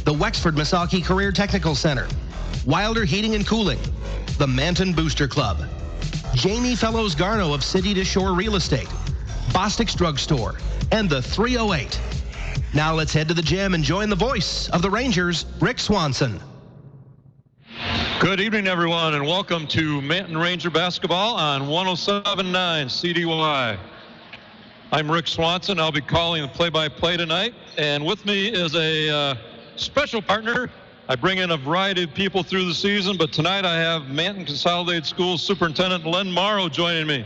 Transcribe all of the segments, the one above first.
the Wexford Misaki Career Technical Center, Wilder Heating and Cooling, the Manton Booster Club, Jamie Fellows Garno of City to Shore Real Estate, Bostic's Drugstore, and the 308. Now let's head to the gym and join the voice of the Rangers, Rick Swanson. Good evening, everyone, and welcome to Manton Ranger Basketball on 107.9 CDY. I'm Rick Swanson. I'll be calling the play-by-play tonight, and with me is a special partner. I bring in a variety of people through the season, but tonight I have Manton Consolidated Schools Superintendent Len Morrow joining me.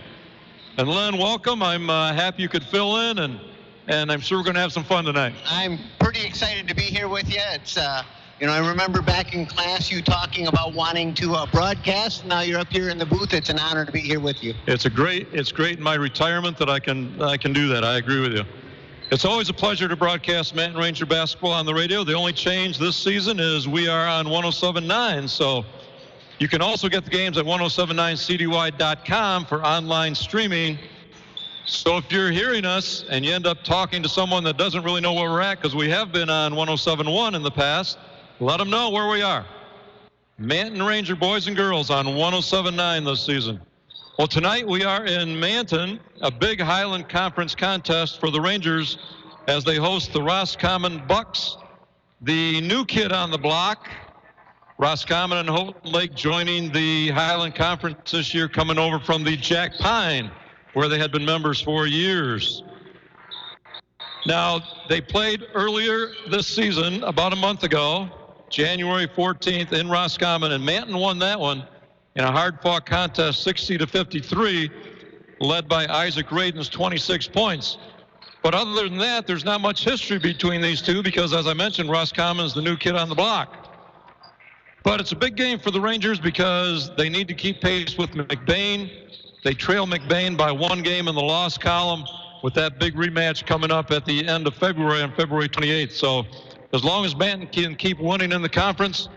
And Len, welcome. I'm happy you could fill in, and I'm sure we're going to have some fun tonight. I'm pretty excited to be here with you. It's, I remember back in class you talking about wanting to broadcast. Now you're up here in the booth. It's an honor to be here with you. It's great in my retirement that I can do that. I agree with you. It's always a pleasure to broadcast Manton Ranger basketball on the radio. The only change this season is we are on 107.9, so you can also get the games at 107.9cdy.com for online streaming. So if you're hearing us and you end up talking to someone that doesn't really know where we're at, because we have been on 107.1 in the past, let them know where we are. Manton Ranger boys and girls on 107.9 this season. Well, tonight we are in Manton, a big Highland Conference contest for the Rangers as they host the Roscommon Bucks. The new kid on the block, Roscommon and Houghton Lake joining the Highland Conference this year, coming over from the Jack Pine, where they had been members for years. Now, they played earlier this season, about a month ago, January 14th in Roscommon, and Manton won that one in a hard-fought contest, 60-53, led by Isaac Radin's 26 points. But other than that, there's not much history between these two because, as I mentioned, Roscommon is the new kid on the block. But it's a big game for the Rangers because they need to keep pace with McBain. They trail McBain by one game in the loss column with that big rematch coming up at the end of February on February 28th. So as long as Manton can keep winning in the conference,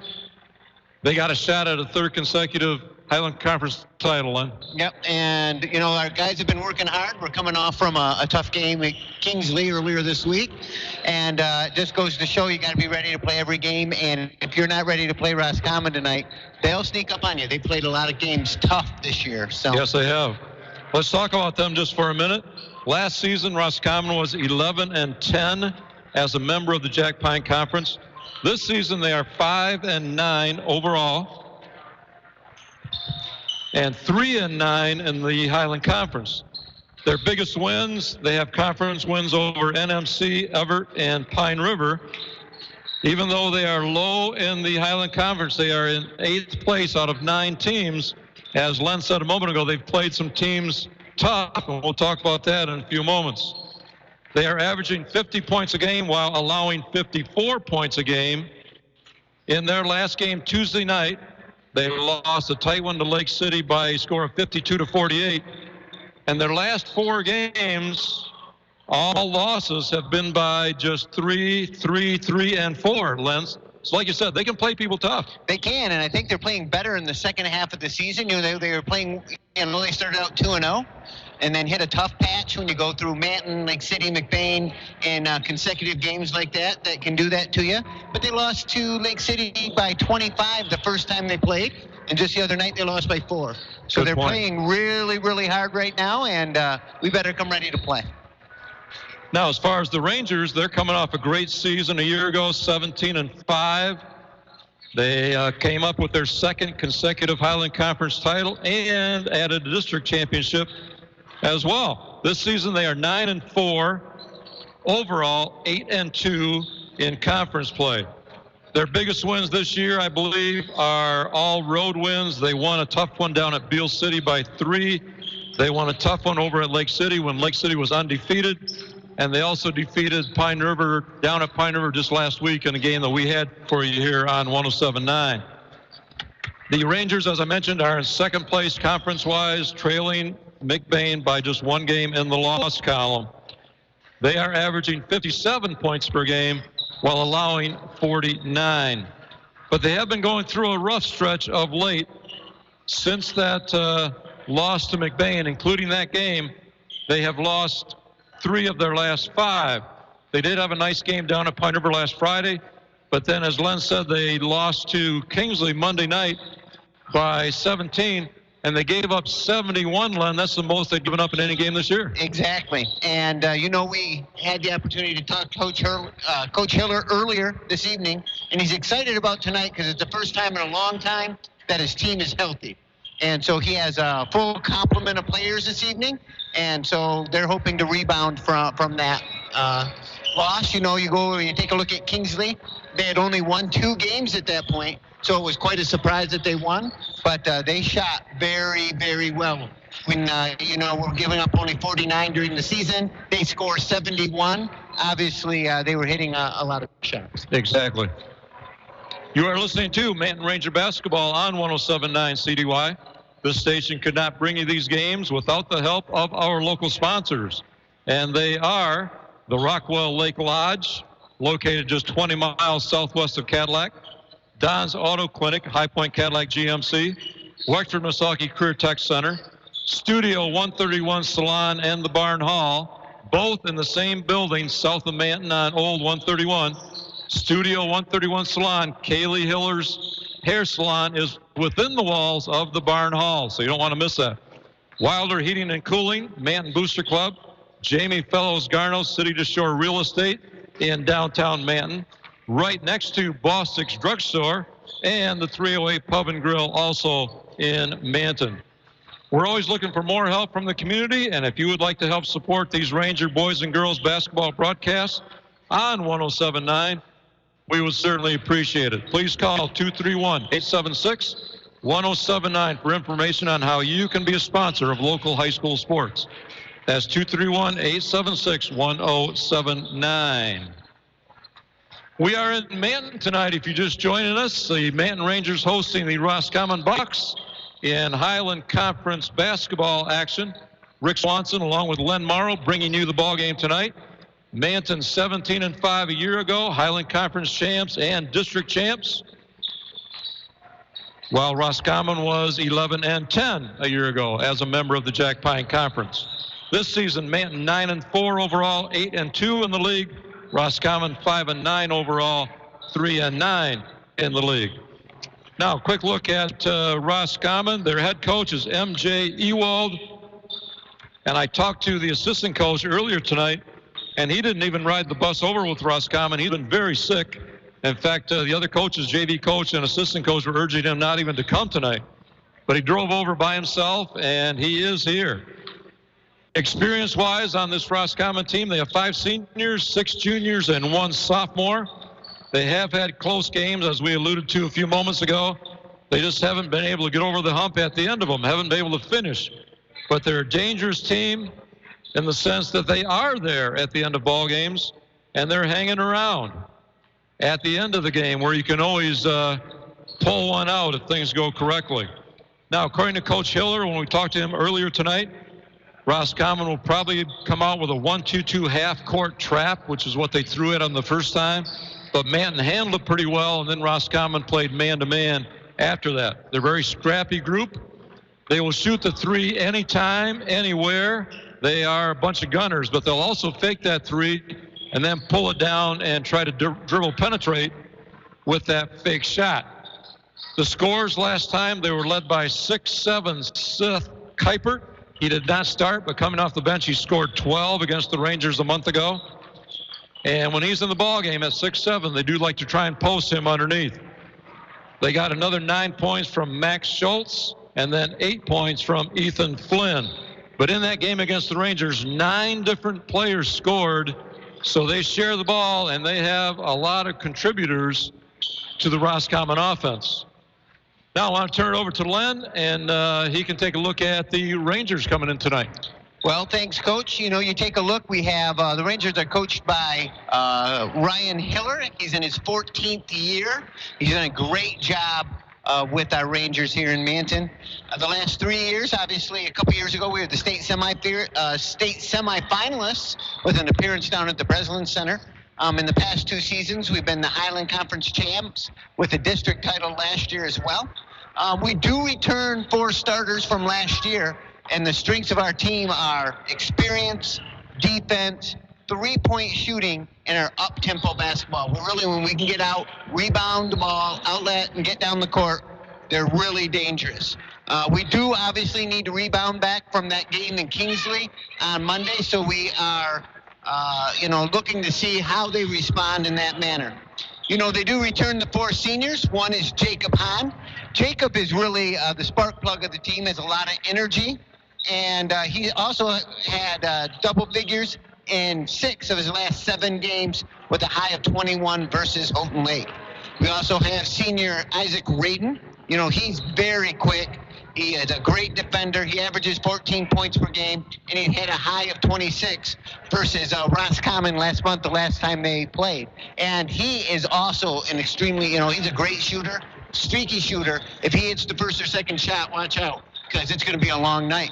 they got a shot at a third consecutive Highland Conference title. Len. Yep, and, our guys have been working hard. We're coming off from a tough game at Kingsley earlier this week, and it just goes to show you got to be ready to play every game, and if you're not ready to play Roscommon tonight, they'll sneak up on you. They played a lot of games tough this year. So. Yes, they have. Let's talk about them just for a minute. Last season, Roscommon was 11-10 as a member of the Jack Pine Conference. This season, they are 5-9 overall and 3-9 in the Highland Conference. Their biggest wins, they have conference wins over NMC, Everett, and Pine River. Even though they are low in the Highland Conference, they are in 8th place out of 9 teams. As Len said a moment ago, they've played some teams tough, and we'll talk about that in a few moments. They are averaging 50 points a game while allowing 54 points a game. In their last game Tuesday night, they lost a tight one to Lake City by a score of 52-48. And their last 4 games, all losses have been by just 3, 3, 3, and 4, Lens. So like you said, they can play people tough. They can, and I think they're playing better in the second half of the season. They were playing, they started out 2-0. And then hit a tough patch when you go through Manton, Lake City, McBain, and consecutive games like that can do that to you. But they lost to Lake City by 25 the first time they played, and just the other night they lost by 4. So they're playing really, really hard right now, and we better come ready to play. Now, as far as the Rangers, they're coming off a great season a year ago, 17-5. They came up with their second consecutive Highland Conference title and added a district championship as well. This season they are 9-4 overall, 8-2 in conference play. Their biggest wins this year, I believe, are all road wins. They won a tough one down at Beale City by 3. They won a tough one over at Lake City when Lake City was undefeated. And they also defeated Pine River down at Pine River just last week in a game that we had for you here on 107.9. The Rangers, as I mentioned, are in second place conference-wise, trailing McBain by just one game in the loss column. They are averaging 57 points per game while allowing 49. But they have been going through a rough stretch of late since that loss to McBain, including that game. They have lost 3 of their last 5. They did have a nice game down at Pine River last Friday. But then, as Len said, they lost to Kingsley Monday night by 17, and they gave up 71, Len. That's the most they've given up in any game this year. Exactly. And, we had the opportunity to talk to Coach Hiller earlier this evening, and he's excited about tonight because it's the first time in a long time that his team is healthy. And so he has a full complement of players this evening, and so they're hoping to rebound from that loss. You take a look at Kingsley. They had only won 2 games at that point, so it was quite a surprise that they won. But they shot very, very well. When, we're giving up only 49 during the season, they score 71. Obviously, they were hitting a lot of shots. Exactly. You are listening to Manton Ranger Basketball on 107.9 CDY. This station could not bring you these games without the help of our local sponsors. And they are the Rockwell Lake Lodge, located just 20 miles southwest of Cadillac, Don's Auto Clinic, High Point Cadillac GMC, Wexford Missaukee Career Tech Center, Studio 131 Salon, and the Barn Hall, both in the same building south of Manton on Old 131. Studio 131 Salon, Kaylee Hiller's hair salon, is within the walls of the Barn Hall, so you don't want to miss that. Wilder Heating and Cooling, Manton Booster Club, Jamie Fellows Garno City to Shore Real Estate in downtown Manton, right next to Bostic's Drugstore, and the 308 Pub and Grill also in Manton. We're always looking for more help from the community, and if you would like to help support these Ranger boys and girls basketball broadcasts on 107.9, we would certainly appreciate it. Please call 231-876-1079 for information on how you can be a sponsor of local high school sports. That's 231-876-1079. We are in Manton tonight. If you're just joining us, the Manton Rangers hosting the Roscommon Bucks in Highland Conference basketball action. Rick Swanson along with Len Morrow bringing you the ball game tonight. Manton 17-5 a year ago, Highland Conference champs and district champs, while Roscommon was 11-10 a year ago as a member of the Jack Pine Conference. This season, Manton 9-4 overall, 8-2 in the league. Roscommon 5-9 overall, 3-9 in the league. Now, quick look at Roscommon. Their head coach is M.J. Ewald, and I talked to the assistant coach earlier tonight, and he didn't even ride the bus over with Roscommon. He's been very sick. In fact, the other coaches, JV coach and assistant coach, were urging him not even to come tonight. But he drove over by himself, and he is here. Experience-wise on this Roscommon team, they have 5 seniors, 6 juniors, and 1 sophomore. They have had close games, as we alluded to a few moments ago. They just haven't been able to get over the hump at the end of them, haven't been able to finish. But they're a dangerous team in the sense that they are there at the end of ball games, and they're hanging around at the end of the game where you can always pull one out if things go correctly. Now, according to Coach Hiller, when we talked to him earlier tonight, Roscommon will probably come out with a 1-2-2 half-court trap, which is what they threw it on the first time. But Manton handled it pretty well, and then Roscommon played man-to-man after that. They're a very scrappy group. They will shoot the 3 anytime, anywhere. They are a bunch of gunners, but they'll also fake that 3 and then pull it down and try to dribble penetrate with that fake shot. The scores last time, they were led by 6'7" Seth Kuipert. He did not start, but coming off the bench, he scored 12 against the Rangers a month ago. And when he's in the ballgame at 6'7", they do like to try and post him underneath. They got another 9 points from Max Schultz and then 8 points from Ethan Flynn. But in that game against the Rangers, 9 different players scored, so they share the ball, and they have a lot of contributors to the Roscommon offense. Now I want to turn it over to Len, and he can take a look at the Rangers coming in tonight. Well, thanks, Coach. You take a look. We have the Rangers are coached by Ryan Hiller. He's in his 14th year. He's done a great job with our Rangers here in Manton. The last 3 years, obviously, a couple years ago, we were the state semifinalists with an appearance down at the Breslin Center. In the past 2 seasons, we've been the Highland Conference champs with a district title last year as well. We do return 4 starters from last year, and the strengths of our team are experience, defense, three-point shooting in our up-tempo basketball. When we can get out, rebound the ball, outlet, and get down the court, they're really dangerous. We do obviously need to rebound back from that game in Kingsley on Monday, so we are, looking to see how they respond in that manner. They do return the 4 seniors. One is Jacob Hahn. Jacob is really the spark plug of the team, has a lot of energy, and he also had double figures in 6 of his last 7 games with a high of 21 versus Houghton Lake. We also have senior Isaac Radin. He's very quick. He is a great defender. He averages 14 points per game, and he had a high of 26 versus Roscommon last month, the last time they played. And he is also an extremely, he's a great shooter, streaky shooter. If he hits the first or second shot, watch out, because it's going to be a long night.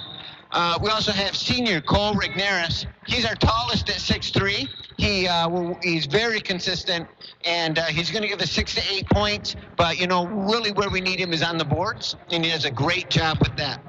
We also have senior Cole Rignaris. He's our tallest at 6'3". He's very consistent, and he's going to give us 6 to 8 points. But, really where we need him is on the boards, and he does a great job with that.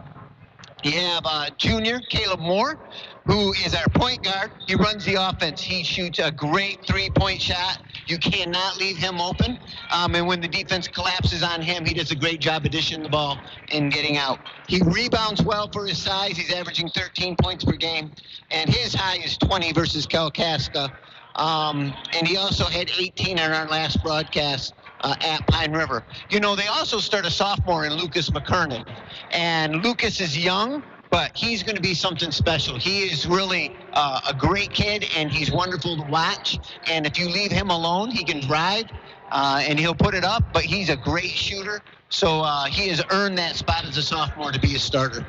You have junior Caleb Moore, who is our point guard. He runs the offense. He shoots a great three-point shot. You cannot leave him open. And when the defense collapses on him, he does a great job of dishing the ball and getting out. He rebounds well for his size. He's averaging 13 points per game. And his high is 20 versus Kalkaska. And he also had 18 on our last broadcast at Pine River. They also start a sophomore in Lucas McKernan. And Lucas is young, but he's going to be something special. He is really a great kid, and he's wonderful to watch. And if you leave him alone, he can drive, and he'll put it up, but he's a great shooter. So he has earned that spot as a sophomore to be a starter.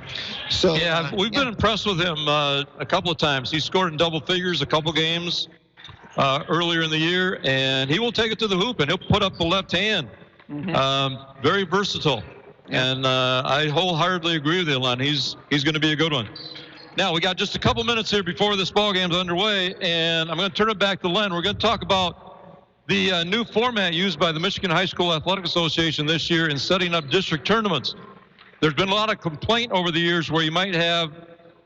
So we've been impressed with him a couple of times. He scored in double figures a couple games earlier in the year, and he will take it to the hoop, and he'll put up the left hand. Mm-hmm. Very versatile. And I wholeheartedly agree with you, Len. He's going to be a good one. Now, we got just a couple minutes here before this ball game's underway, and I'm going to turn it back to Len. We're going to talk about the new format used by the Michigan High School Athletic Association this year in setting up district tournaments. There's been a lot of complaint over the years where you might have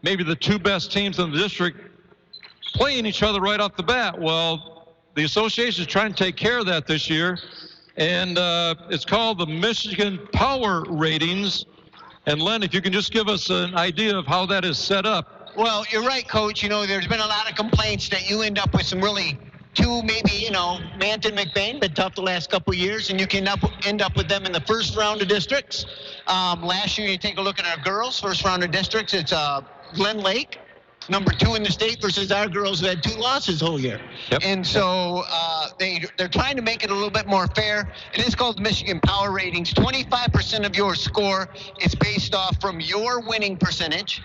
maybe the 2 best teams in the district playing each other right off the bat. Well, the association is trying to take care of that this year. And it's called the Michigan Power Ratings. And Len, if you can just give us an idea of how that is set up. Well, you're right, Coach. There's been a lot of complaints that you end up with some really 2, maybe, Manton, McBain, been tough the last couple of years, and you can end up with them in the first round of districts. Last year, you take a look at our girls' first round of districts. It's Glen Lake, number 2 in the state, versus our girls who had 2 losses whole year. Yep. And so they're trying to make it a little bit more fair. It is called Michigan Power Ratings. 25% of your score is based off from your winning percentage.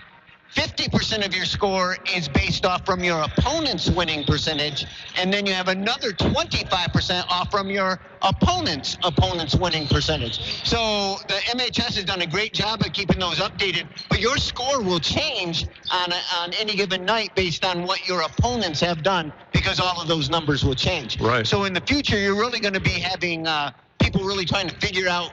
50% of your score is based off from your opponent's winning percentage, and then you have another 25% off from your opponent's winning percentage. So the MHS has done a great job of keeping those updated, but your score will change on any given night based on what your opponents have done, because all of those numbers will change. Right. So in the future, you're really going to be having people really trying to figure out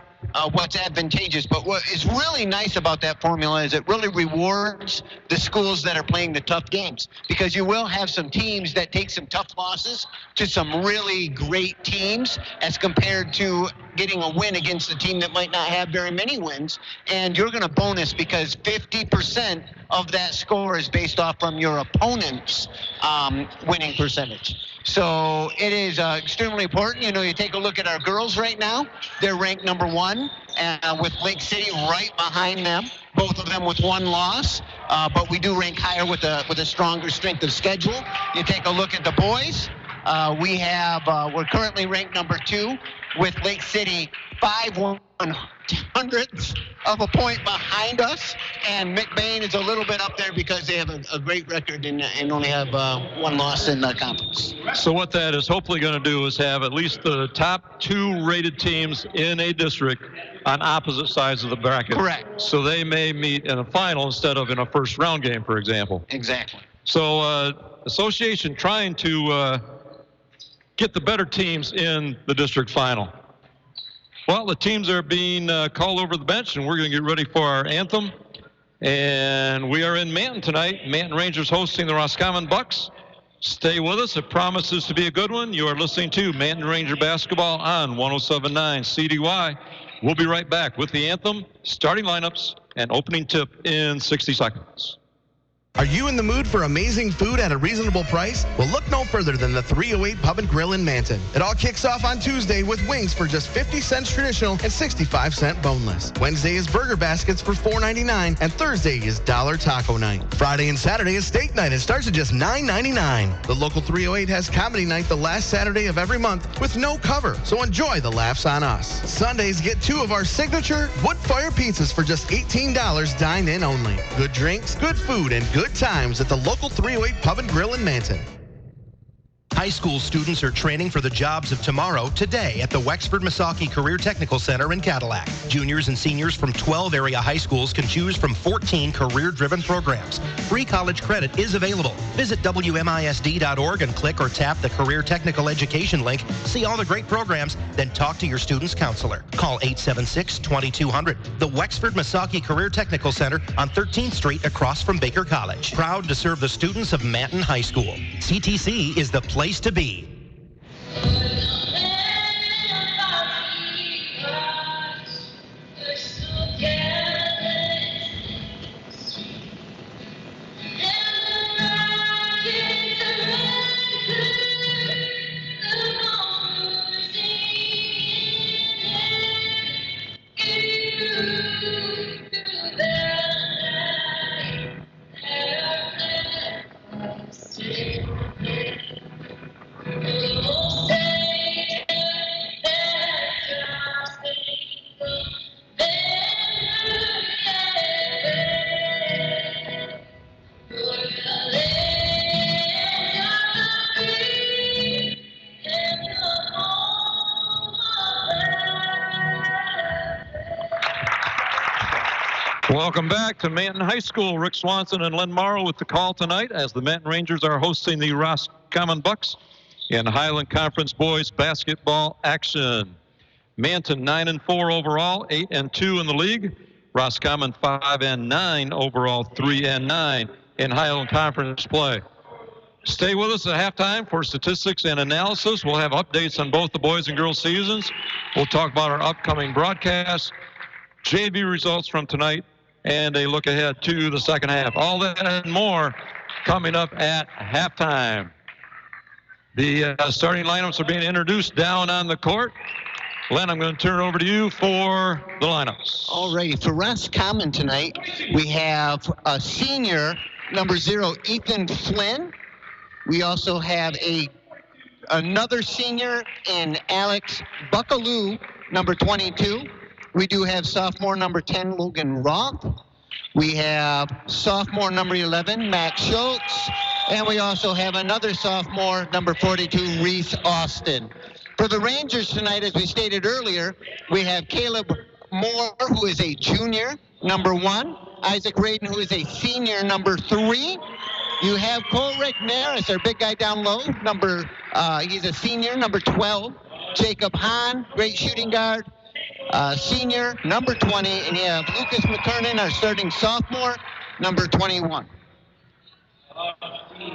what's advantageous. But what is really nice about that formula is it really rewards the schools that are playing the tough games, because you will have some teams that take some tough losses to some really great teams as compared to getting a win against a team that might not have very many wins. And you're going to bonus because 50% of that score is based off from your opponent's winning percentage. So it is extremely important. You take a look at our girls right now. They're ranked number 1 with Lake City right behind them, both of them with 1 loss. But we do rank higher with a stronger strength of schedule. You take a look at the boys. We're currently ranked number 2 with Lake City 5/100ths of a point behind us, and McBain is a little bit up there because they have a great record and only have 1 loss in the conference. So what that is hopefully going to do is have at least the top 2 rated teams in a district on opposite sides of the bracket. Correct. So they may meet in a final instead of in a first round game, for example. Exactly. So association trying to get the better teams in the district final. Well, the teams are being called over the bench, and we're going to get ready for our anthem. And we are in Manton tonight. Manton Rangers hosting the Roscommon Bucks. Stay with us. It promises to be a good one. You are listening to Manton Ranger Basketball on 107.9 CDY. We'll be right back with the anthem, starting lineups, and opening tip in 60 seconds. Are you in the mood for amazing food at a reasonable price? Well, look no further than the 308 Pub and Grill in Manton. It all kicks off on Tuesday with wings for just 50 cents traditional and 65 cents boneless. Wednesday is burger baskets for $4.99, and Thursday is dollar taco night. Friday and Saturday is steak night and starts at just $9.99. The local 308 has comedy night the last Saturday of every month with no cover, so enjoy the laughs on us. Sundays get 2 of our signature wood fire pizzas for just $18, dine-in only. Good drinks, good food, and good times at the local 308 Pub and Grill in Manton. High school students are training for the jobs of tomorrow today at the Wexford-Missaukee Career Technical Center in Cadillac. Juniors and seniors from 12 area high schools can choose from 14 career-driven programs. Free college credit is available. Visit WMISD.org and click or tap the Career Technical Education link. See all the great programs, then talk to your student's counselor. Call 876-2200. The Wexford-Missaukee Career Technical Center on 13th Street across from Baker College. Proud to serve the students of Manton High School. CTC is the place to be. Welcome back to Manton High School. Rick Swanson and Len Morrow with the call tonight as the Manton Rangers are hosting the Roscommon Bucks in Highland Conference boys basketball action. Manton 9-4 overall, 8-2 in the league. Roscommon 5-9 overall, 3-9 in Highland Conference play. Stay with us at halftime for statistics and analysis. We'll have updates on both the boys and girls seasons. We'll talk about our upcoming broadcasts, JV results from tonight, and a look ahead to the second half. All that and more coming up at halftime. The starting lineups are being introduced down on the court. Len, I'm going to turn it over to you for the lineups. All righty. For Roscommon tonight, we have a senior, number 0, Ethan Flynn. We also have another senior in Alex Buckaloo, number 22. We do have sophomore number 10, Logan Roth. We have sophomore number 11, Matt Schultz. And we also have another sophomore, number 42, Reese Austin. For the Rangers tonight, as we stated earlier, we have Caleb Moore, who is a junior, number 1. Isaac Radin, who is a senior, number 3. You have Cole Regnaris, our big guy down low, he's a senior, number 12. Jacob Hahn, great shooting guard, senior, number 20. And you have Lucas McKernan, our starting sophomore, number 21.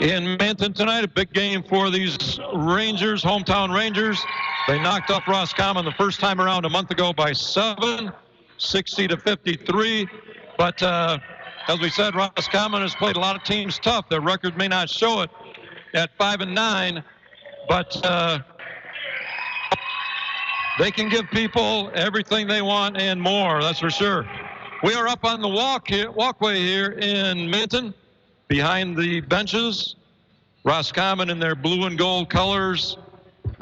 In Manton tonight, a big game for these Rangers, hometown Rangers. They knocked off Roscommon the first time around a month ago by 7, 60-53. But as we said, Roscommon has played a lot of teams tough. Their record may not show it at 5-9, but they can give people everything they want and more, that's for sure. We are up on the walkway here in Manton, behind the benches. Roscommon in their blue and gold colors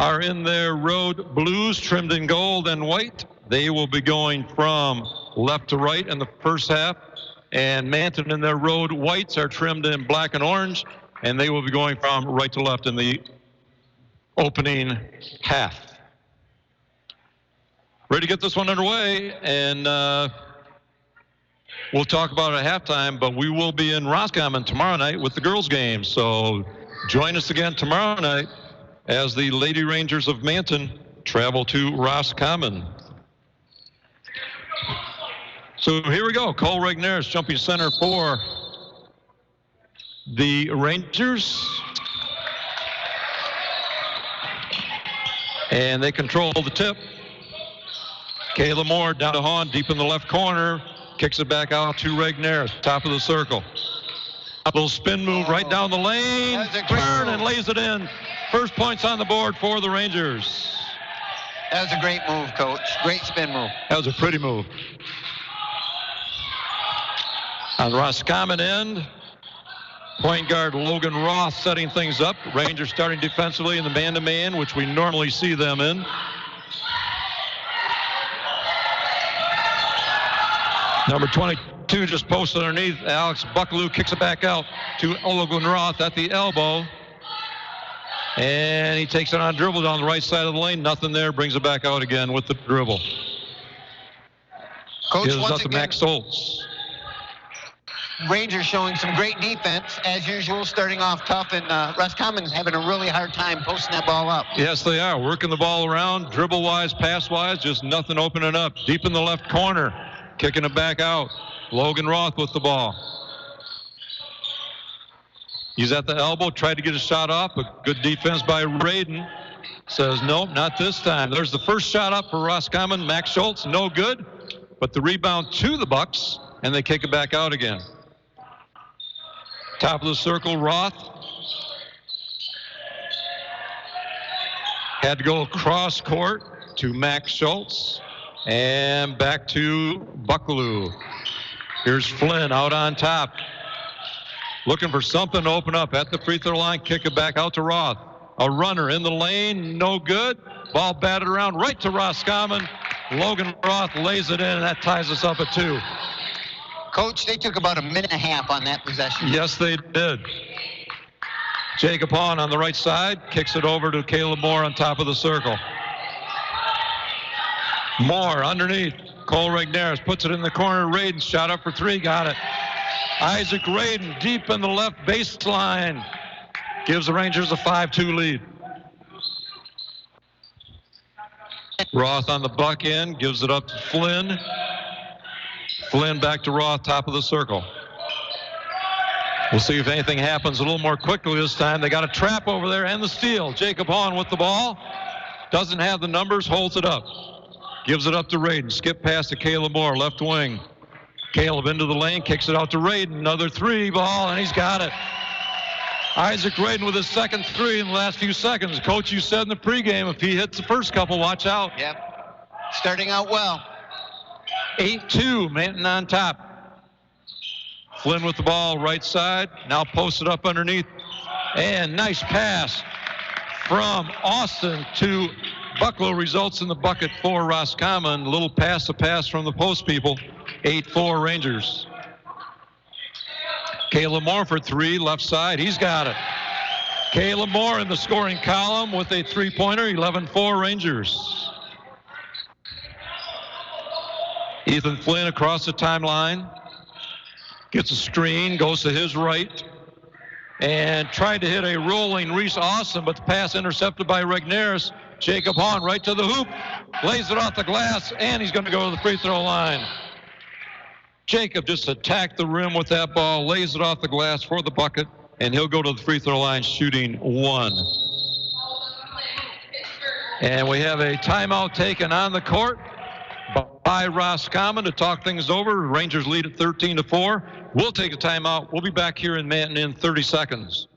are in their road blues, trimmed in gold and white. They will be going from left to right in the first half. And Manton in their road whites are trimmed in black and orange, and they will be going from right to left in the opening half. Ready to get this one underway, and we'll talk about it at halftime, but we will be in Roscommon tomorrow night with the girls' game. So join us again tomorrow night as the Lady Rangers of Manton travel to Roscommon. So here we go. Cole Regnaris jumping center for the Rangers. And they control the tip. Kayla Moore down to Hahn, deep in the left corner. Kicks it back out to Regner, top of the circle. A little spin move right down the lane. Turn and lays it in. First points on the board for the Rangers. That was a great move, Coach. Great spin move. That was a pretty move. On the Roscommon end, point guard Logan Roth setting things up. Rangers starting defensively in the man-to-man, which we normally see them in. Number 22 just posted underneath. Alex Buckaloo kicks it back out to Logan Roth at the elbow. And he takes it on a dribble down the right side of the lane. Nothing there. Brings it back out again with the dribble. Coach, gives once up to again, Max Schultz. Rangers showing some great defense, as usual, starting off tough, and Roscommon's having a really hard time posting that ball up. Yes, they are. Working the ball around, dribble-wise, pass-wise, just nothing opening up. Deep in the left corner, kicking it back out. Logan Roth with the ball. He's at the elbow, tried to get a shot off, but good defense by Radin. Says, nope, not this time. There's the first shot up for Roscommon. Max Schultz, no good, but the rebound to the Bucks, and they kick it back out again. Top of the circle, Roth. Had to go across court to Max Schultz. And back to Buckaloo. Here's Flynn out on top. Looking for something to open up at the free throw line. Kick it back out to Roth. A runner in the lane, no good. Ball batted around right to Roscommon. Logan Roth lays it in, and that ties us up at 2. Coach, they took about a minute and a half on that possession. Yes, they did. Jacob Hahn on the right side, kicks it over to Caleb Moore on top of the circle. Moore underneath. Cole Regneris puts it in the corner. Radin shot up for 3, got it. Isaac Radin deep in the left baseline. Gives the Rangers a 5-2 lead. Roth on the buck end, gives it up to Flynn. Flynn back to Roth, top of the circle. We'll see if anything happens a little more quickly this time. They got a trap over there and the steal. Jacob Hahn with the ball. Doesn't have the numbers, holds it up. Gives it up to Radin. Skip pass to Caleb Moore, left wing. Caleb into the lane, kicks it out to Radin. Another 3 ball, and he's got it. Isaac Radin with his second 3 in the last few seconds. Coach, you said in the pregame, if he hits the first couple, watch out. Yep. Starting out well. 8-2, Manton on top. Flynn with the ball, right side. Now posted up underneath. And nice pass from Austin to Bucklow, results in the bucket for Roscommon. A little pass from the post people. 8-4 Rangers. Caleb Moore for 3, left side. He's got it. Caleb Moore in the scoring column with a 3-pointer. 11-4 Rangers. Ethan Flynn across the timeline. Gets a screen, goes to his right. And tried to hit a rolling Reese Austin, but the pass intercepted by Regneris. Jacob Hahn right to the hoop. Lays it off the glass, and he's going to go to the free throw line. Jacob just attacked the rim with that ball, lays it off the glass for the bucket, and he'll go to the free throw line shooting 1. And we have a timeout taken on the court by Roscommon to talk things over. Rangers lead at 13-4. We'll take a timeout. We'll be back here in Manton in 30 seconds.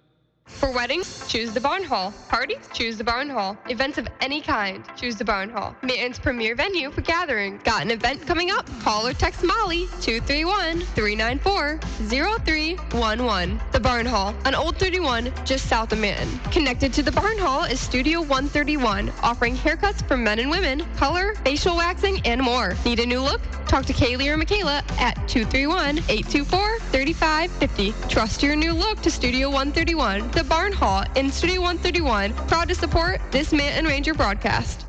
For weddings, choose the Barn Hall. Parties, choose the Barn Hall. Events of any kind, choose the Barn Hall. Manton's premier venue for gatherings. Got an event coming up? Call or text Molly 231-394-0311. The Barn Hall on Old 31, just south of Manton. Connected to the Barn Hall is Studio 131, offering haircuts for men and women, color, facial waxing, and more. Need a new look? Talk to Kaylee or Michaela at 231-824-3550. Trust your new look to Studio 131. The Barn Hall in Studio 131, proud to support this Manton Ranger broadcast.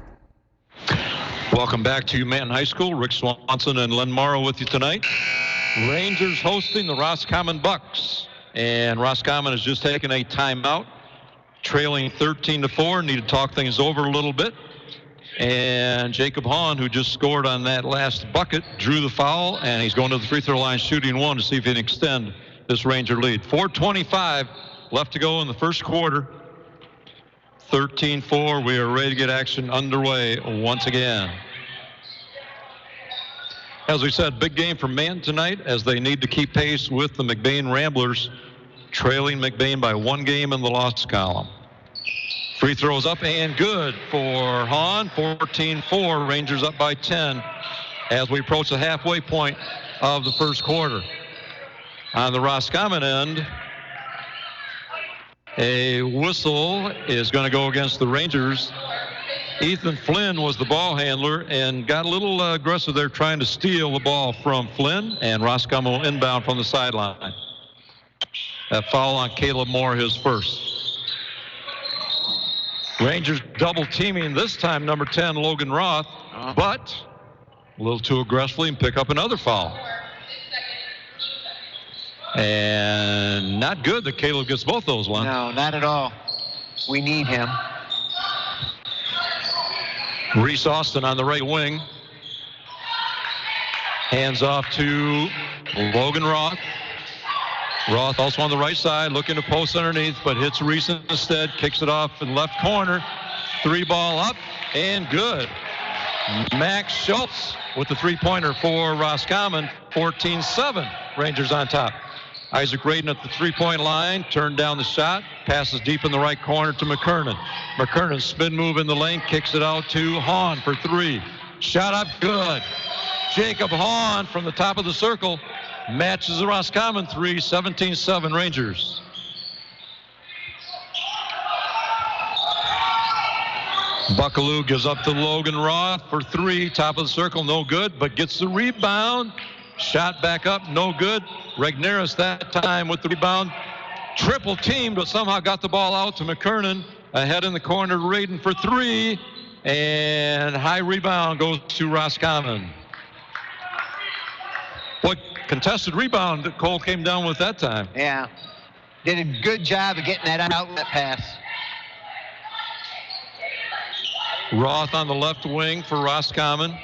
Welcome back to Manton High School. Rick Swanson and Len Morrow with you tonight. Rangers hosting the Roscommon Bucks. And Roscommon has just taken a timeout, trailing 13-4. Need to talk things over a little bit. And Jacob Hahn, who just scored on that last bucket, drew the foul, and he's going to the free throw line shooting 1 to see if he can extend this Ranger lead. 4:25 left to go in the first quarter. 13-4. We are ready to get action underway once again. As we said, big game for Manton tonight as they need to keep pace with the McBain Ramblers, trailing McBain by 1 game in the loss column. Free throws up and good for Hahn. 14-4. Rangers up by 10 as we approach the halfway point of the first quarter. On the Roscommon end, a whistle is going to go against the Rangers. Ethan Flynn was the ball handler and got a little aggressive there trying to steal the ball from Flynn, and Roscommon will inbound from the sideline. That foul on Caleb Moore, his first. Rangers double teaming this time number 10 Logan Roth, but a little too aggressively and pick up another foul. And not good that Caleb gets both those ones. No, not at all. We need him. Reese Austin on the right wing. Hands off to Logan Roth. Roth also on the right side, looking to post underneath, but hits Reese instead, kicks it off in left corner. 3 ball up and good. Max Schultz with the 3-pointer for Roscommon. 14-7. Rangers on top. Isaac Radin at the 3-point line, turned down the shot, passes deep in the right corner to McKernan. McKernan spin move in the lane, kicks it out to Hahn for 3. Shot up good. Jacob Hahn from the top of the circle matches the Roscommon 3, 17-7 Rangers. Buckaloo gives up to Logan Roth for 3, top of the circle, no good, but gets the rebound. Shot back up, no good. Regneris that time with the rebound. Triple teamed, but somehow got the ball out to McKernan. Ahead in the corner, Radin for 3, and high rebound goes to Roscommon. What contested rebound that Cole came down with that time. Yeah. Did a good job of getting that outlet pass. Roth on the left wing for Roscommon.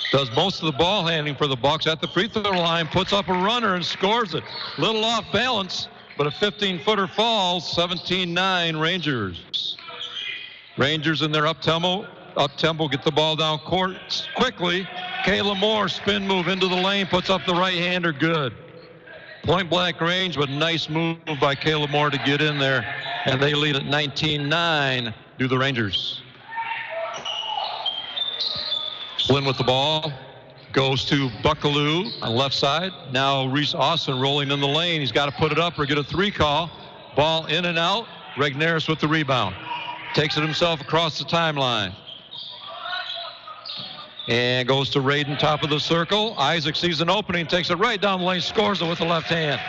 Does most of the ball handling for the Bucks at the free throw line, puts up a runner and scores it. Little off balance, but a 15-footer falls. 17-9 Rangers. Rangers in their up-tempo get the ball down court quickly. Kayla Moore spin move into the lane, puts up the right-hander, good. Point blank range, but nice move by Kayla Moore to get in there. And they lead at 19-9 to the Rangers. Flynn with the ball, goes to Buckaloo on the left side. Now Reese Austin rolling in the lane. He's got to put it up or get a 3 call. Ball in and out. Regneris with the rebound. Takes it himself across the timeline. And goes to Radin, top of the circle. Isaac sees an opening, takes it right down the lane, scores it with the left hand.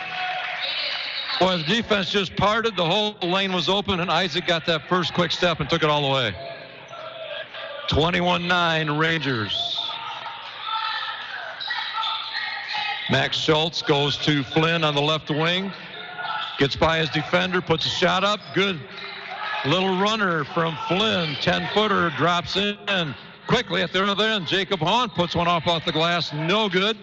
Boy, the defense just parted. The whole lane was open, and Isaac got that first quick step and took it all the way. 21-9 Rangers. Max Schultz goes to Flynn on the left wing. Gets by his defender, puts a shot up. Good little runner from Flynn. 10-footer drops in. Quickly at the other end, Jacob Hahn puts one off the glass. No good.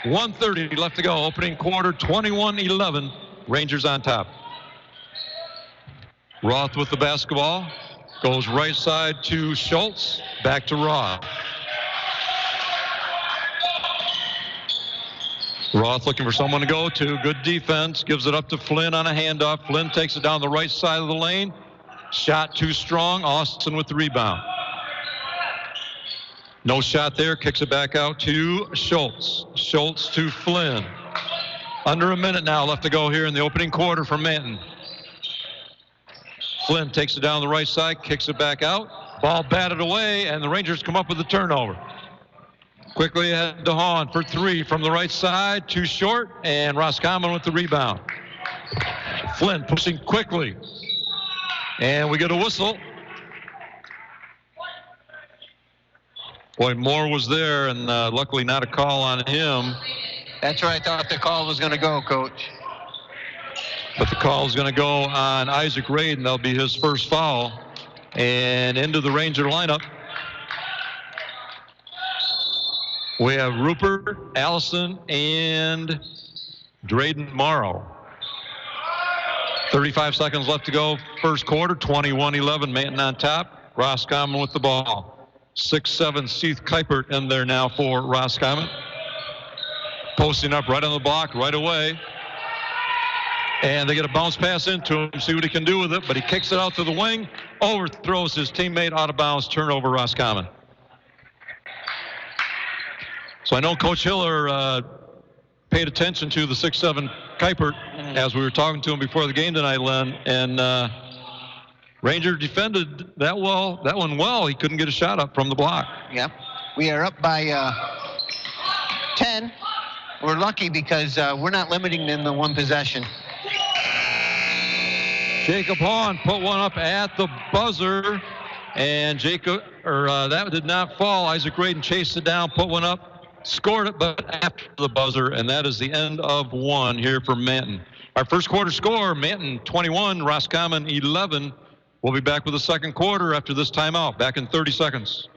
1:30 left to go. Opening quarter, 21-11. Rangers on top. Roth with the basketball. Goes right side to Schultz. Back to Roth. Roth looking for someone to go to. Good defense. Gives it up to Flynn on a handoff. Flynn takes it down the right side of the lane. Shot too strong. Austin with the rebound. No shot there. Kicks it back out to Schultz. Schultz to Flynn. Under a minute now left to go here in the opening quarter for Manton. Flynn takes it down the right side, kicks it back out. Ball batted away, and the Rangers come up with the turnover. Quickly ahead to Hahn for 3 from the right side. Too short, and Roscommon with the rebound. Flynn pushing quickly. And we get a whistle. Boy, Moore was there, and luckily not a call on him. That's where I thought the call was going to go, Coach. But the call is going to go on Isaac Radin. That'll be his first foul. And into the Ranger lineup, we have Rupert, Allison, and Drayden Morrow. 35 seconds left to go, first quarter, 21-11, Manton on top. Roscommon with the ball. 6'7", Seth Kuipert in there now for Roscommon. Posting up right on the block right away. And they get a bounce pass into him, see what he can do with it, but he kicks it out to the wing, overthrows his teammate out of bounds, turnover Roscommon. So I know Coach Hiller paid attention to the 6'7" Kuipert as we were talking to him before the game tonight, Len, and Ranger defended that one well. He couldn't get a shot up from the block. Yep. We are up by 10. We're lucky because we're not limiting them to one possession. Jacob Hahn put one up at the buzzer, and that did not fall. Isaac Graydon chased it down, put one up, scored it, but after the buzzer, and that is the end of one here for Manton. Our first quarter score, Manton 21, Roscommon 11. We'll be back with the second quarter after this timeout. Back in 30 seconds.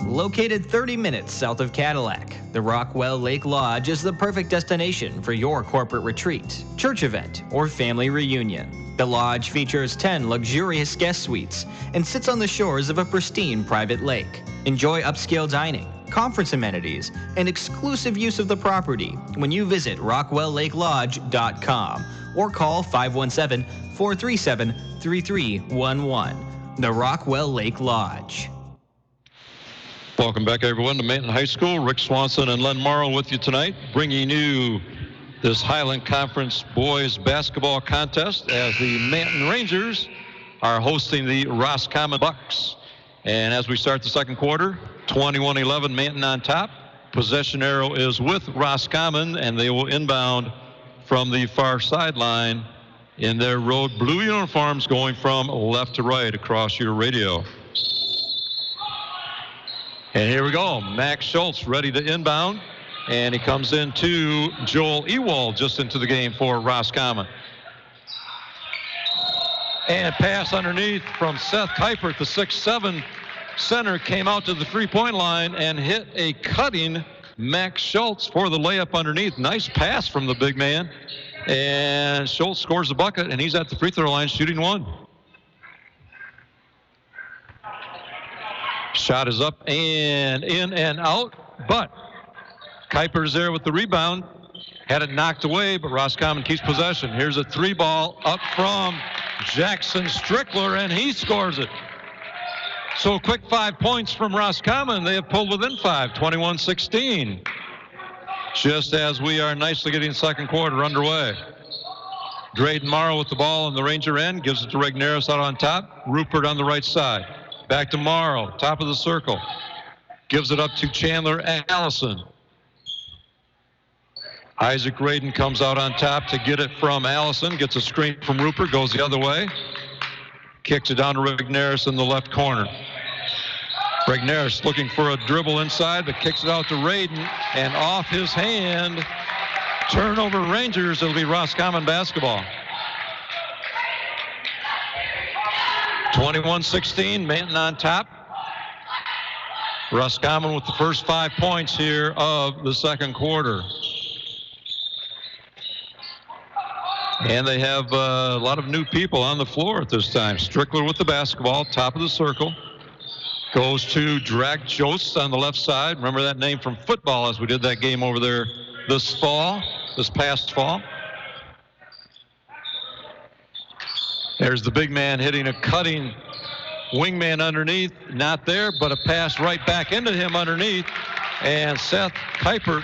Located 30 minutes south of Cadillac, the Rockwell Lake Lodge is the perfect destination for your corporate retreat, church event, or family reunion. The lodge features 10 luxurious guest suites and sits on the shores of a pristine private lake. Enjoy upscale dining, conference amenities, and exclusive use of the property when you visit rockwelllakelodge.com or call 517-437-3311. The Rockwell Lake Lodge. Welcome back, everyone, to Manton High School. Rick Swanson and Len Morrow with you tonight, bringing you this Highland Conference boys basketball contest as the Manton Rangers are hosting the Roscommon Bucks. And as we start the second quarter, 21-11, Manton on top. Possession arrow is with Roscommon, and they will inbound from the far sideline in their road blue uniforms, going from left to right across your radio. And here we go. Max Schultz ready to inbound. And he comes into Joel Ewald just into the game for Roscommon. And pass underneath from Seth Kuipert, the 6'7" center, came out to the three-point line and hit a cutting Max Schultz for the layup underneath. Nice pass from the big man. And Schultz scores the bucket, and he's at the free throw line shooting one. Shot is up and in and out, but Kuipert's there with the rebound. Had it knocked away, but Roscommon keeps possession. Here's a three ball up from Jackson Strickler, and he scores it. So a quick 5 points from Roscommon. They have pulled within 5, 21-16. Just as we are nicely getting second quarter underway. Drayden Morrow with the ball on the Ranger end, gives it to Regnerus out on top. Rupert on the right side. Back to Morrow, top of the circle. Gives it up to Chandler Allison. Isaac Graydon comes out on top to get it from Allison. Gets a screen from Rupert, goes the other way. Kicks it down to Regnerus in the left corner. Regnerus looking for a dribble inside, but kicks it out to Raiden, and off his hand. Turnover Rangers. It'll be Roscommon basketball. 21-16, Manton on top. Roscommon with the first 5 points here of the second quarter. And they have a lot of new people on the floor at this time. Strickler with the basketball, top of the circle. Goes to Drag Jost on the left side. Remember that name from football as we did that game over there this past fall. There's the big man hitting a cutting wingman underneath. Not there, but a pass right back into him underneath. And Seth Kuipert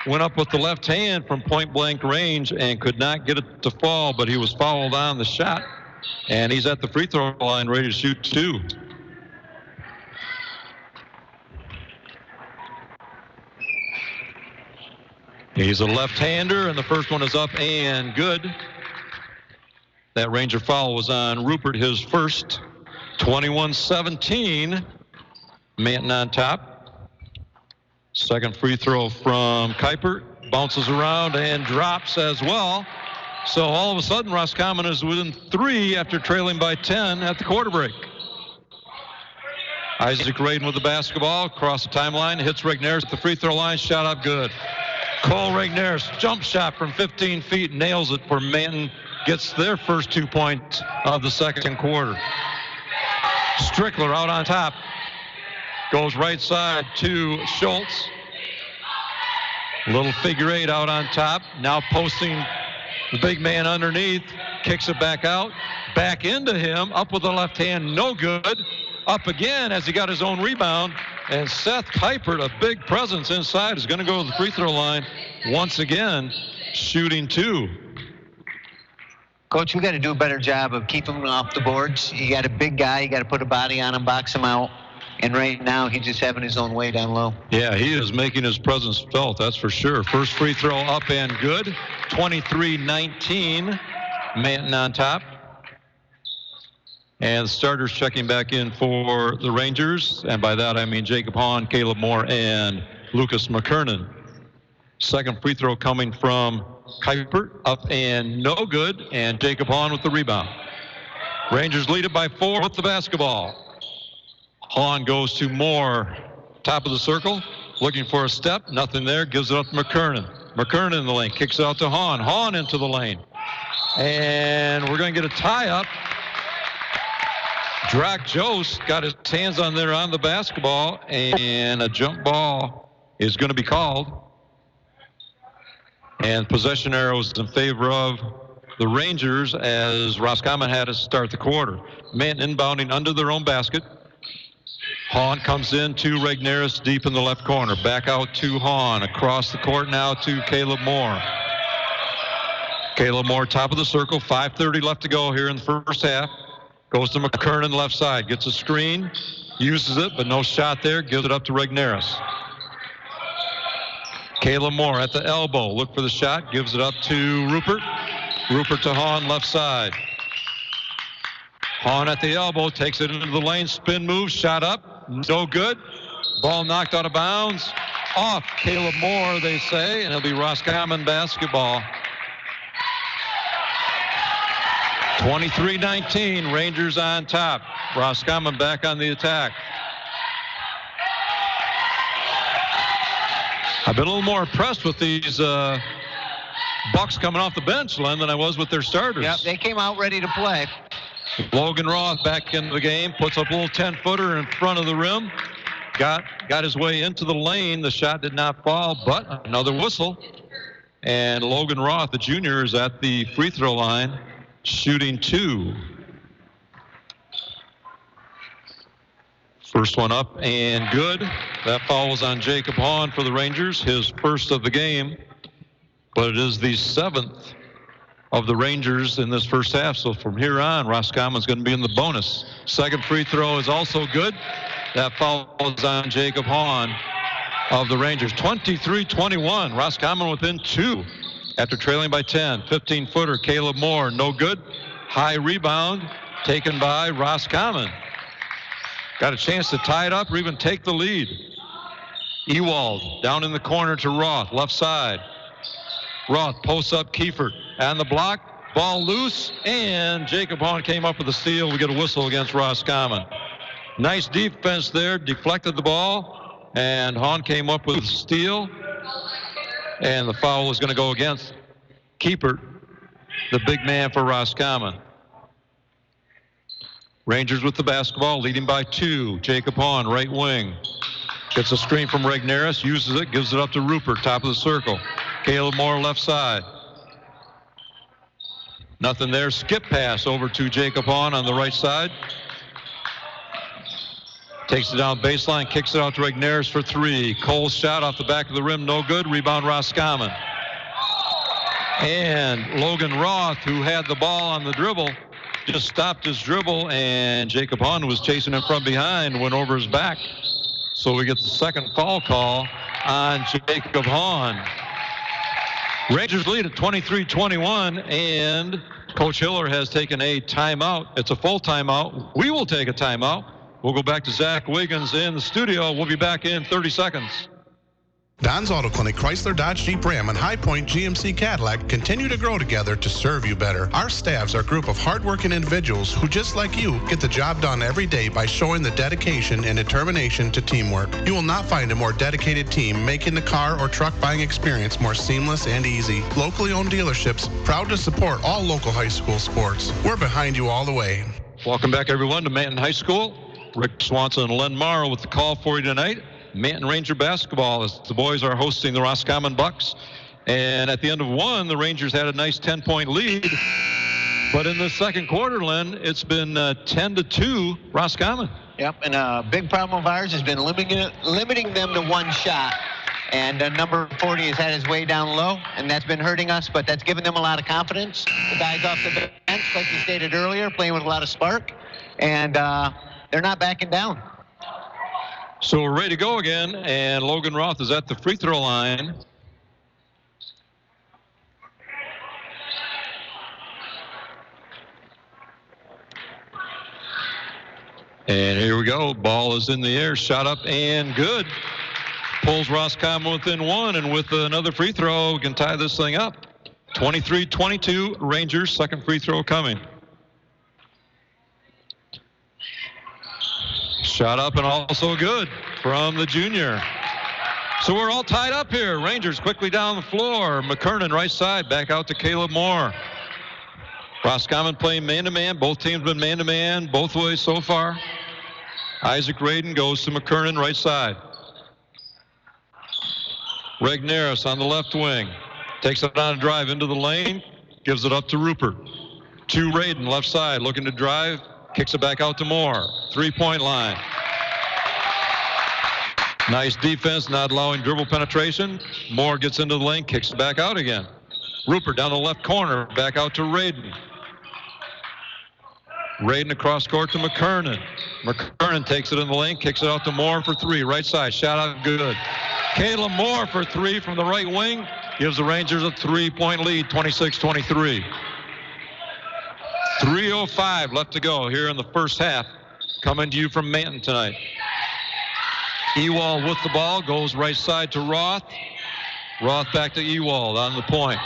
went up with the left hand from point-blank range and could not get it to fall, but he was fouled on the shot. And he's at the free throw line ready to shoot two. He's a left-hander, and the first one is up and good. That Ranger foul was on Rupert, his first. 21-17, Manton on top. Second free throw from Kuipert. Bounces around and drops as well. So all of a sudden, Roscommon is within 3 after trailing by 10 at the quarter break. Isaac Graydon with the basketball across the timeline. Hits Regnerus at the free throw line. Shot up good. Cole Regner's jump shot from 15 feet nails it for Manton. Gets their first 2 points of the second quarter. Strickler out on top. Goes right side to Schultz. Little figure eight out on top. Now posting the big man underneath. Kicks it back out. Back into him. Up with the left hand. No good. Up again as he got his own rebound. And Seth Kuipert, a big presence inside, is going to go to the free throw line once again, shooting two. Coach, we got to do a better job of keeping him off the boards. You got a big guy. You got to put a body on him, box him out. And right now, he's just having his own way down low. Yeah, he is making his presence felt, that's for sure. First free throw up and good. 23-19. Manton on top. And the starters checking back in for the Rangers. And by that, I mean Jacob Hahn, Caleb Moore, and Lucas McKernan. Second free throw coming from Kuipert, up and no good. And Jacob Hahn with the rebound. Rangers lead it by 4 with the basketball. Hahn goes to Moore, top of the circle, looking for a step. Nothing there. Gives it up to McKernan. McKernan in the lane. Kicks it out to Hahn. Hahn into the lane. And we're going to get a tie-up. Drac Jost got his hands on there on the basketball, and a jump ball is going to be called. And possession arrows in favor of the Rangers as Roscommon had to start the quarter. Manton inbounding under their own basket. Hahn comes in to Regnerus deep in the left corner. Back out to Hahn. Across the court now to Caleb Moore. Caleb Moore, top of the circle. 5:30 left to go here in the first half. Goes to McKernan left side. Gets a screen. Uses it, but no shot there. Gives it up to Regnerus. Caleb Moore at the elbow. Look for the shot. Gives it up to Rupert. Rupert to Hahn left side. Hahn at the elbow. Takes it into the lane. Spin move. Shot up. No good. Ball knocked out of bounds. Off Caleb Moore, they say, and it'll be Roscommon basketball. 23-19, Rangers on top. Roscommon back on the attack. I've been a little more impressed with these Bucks coming off the bench, Len, than I was with their starters. Yep, they came out ready to play. Logan Roth back into the game, puts up a little 10-footer in front of the rim. Got his way into the lane. The shot did not fall, but another whistle. And Logan Roth, the junior, is at the free throw line, shooting two. First one up and good. That foul was on Jacob Hahn for the Rangers, his first of the game. But it is the 7th of the Rangers in this first half. So from here on, Roscommon's going to be in the bonus. Second free throw is also good. That foul is on Jacob Hahn of the Rangers. 23-21. Roscommon within 2 after trailing by 10. 15-footer, Caleb Moore, no good. High rebound taken by Roscommon. Got a chance to tie it up or even take the lead. Ewald down in the corner to Roth, left side. Roth posts up Kiefert on the block. Ball loose, and Jacob Hahn came up with a steal. We get a whistle against Roscommon. Nice defense there, deflected the ball, and Hahn came up with a steal. And the foul is going to go against Kiefert, the big man for Roscommon. Rangers with the basketball, leading by 2. Jacob Hahn, right wing. Gets a screen from Regnerus, uses it, gives it up to Rupert, top of the circle. Caleb Moore, left side. Nothing there. Skip pass over to Jacob Hahn on the right side. Takes it down baseline, kicks it out to Regnerus for 3. Cole's shot off the back of the rim, no good. Rebound Roscommon. And Logan Roth, who had the ball on the dribble, just stopped his dribble, and Jacob Hahn was chasing him from behind, went over his back. So we get the second foul call on Jacob Hahn. Rangers lead at 23-21, and Coach Hiller has taken a timeout. It's a full timeout. We will take a timeout. We'll go back to Zach Wiggins in the studio. We'll be back in 30 seconds. Don's Auto Clinic, Chrysler, Dodge, Jeep, Ram, and High Point GMC Cadillac continue to grow together to serve you better. Our staffs are a group of hardworking individuals who, just like you, get the job done every day by showing the dedication and determination to teamwork. You will not find a more dedicated team making the car or truck buying experience more seamless and easy. Locally owned dealerships, proud to support all local high school sports. We're behind you all the way. Welcome back, everyone, to Manton High School. Rick Swanson and Len Morrow with the call for you tonight. Manton Ranger basketball as the boys are hosting the Roscommon Bucks. And at the end of one, the Rangers had a nice 10-point lead. But in the second quarter, Len, it's been 10-2 Roscommon. Yep, and a big problem of ours has been limiting them to one shot. And number 40 has had his way down low, and that's been hurting us, but that's given them a lot of confidence. The guys off the bench, like you stated earlier, playing with a lot of spark, and they're not backing down. So we're ready to go again, and Logan Roth is at the free throw line. And here we go. Ball is in the air, shot up and good. Pulls Roscommon within one, and with another free throw, we can tie this thing up. 23-22, Rangers, second free throw coming. Shot up and also good from the junior. So we're all tied up here. Rangers quickly down the floor. McKernan right side, back out to Caleb Moore. Roscommon playing man-to-man. Both teams been man-to-man both ways so far. Isaac Radin goes to McKernan right side. Regneris on the left wing. Takes it on a drive into the lane. Gives it up to Rupert. To Radin, left side, looking to drive. Kicks it back out to Moore. Three-point line. Nice defense, not allowing dribble penetration. Moore gets into the lane, kicks it back out again. Rupert down the left corner, back out to Radin. Radin across court to McKernan. McKernan takes it in the lane, kicks it out to Moore for three. Right side, shot out good. Caleb Moore for three from the right wing. Gives the Rangers a three-point lead, 26-23. 3:05 left to go here in the first half. Coming to you from Manton tonight. Ewald with the ball, goes right side to Roth. Roth back to Ewald on the point.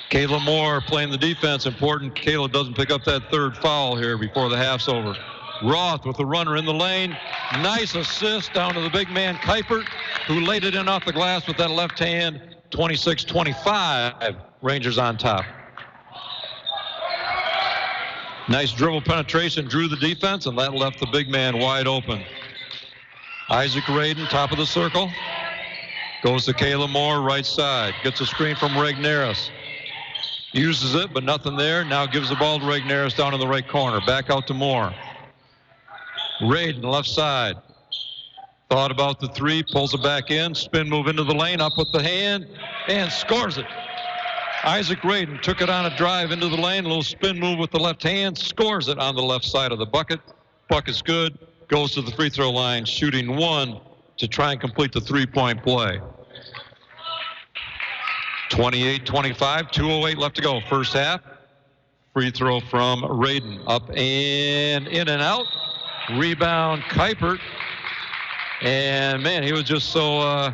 Caleb Moore playing the defense. Important Caleb doesn't pick up that third foul here before the half's over. Roth with the runner in the lane. Nice assist down to the big man Kuipert, who laid it in off the glass with that left hand. 26-25, Rangers on top. Nice dribble penetration, drew the defense, and that left the big man wide open. Isaac Radin, top of the circle. Goes to Caleb Moore, right side. Gets a screen from Regneris. Uses it, but nothing there. Now gives the ball to Regneris down in the right corner. Back out to Moore. Radin, left side. Thought about the three, pulls it back in, spin move into the lane, up with the hand, and scores it. Isaac Radin took it on a drive into the lane, a little spin move with the left hand, scores it on the left side of the bucket. Bucket's good, goes to the free throw line, shooting one to try and complete the three-point play. 28-25, 2:08 left to go, first half. Free throw from Radin, up and in and out. Rebound, Kuipert. And man, he was just so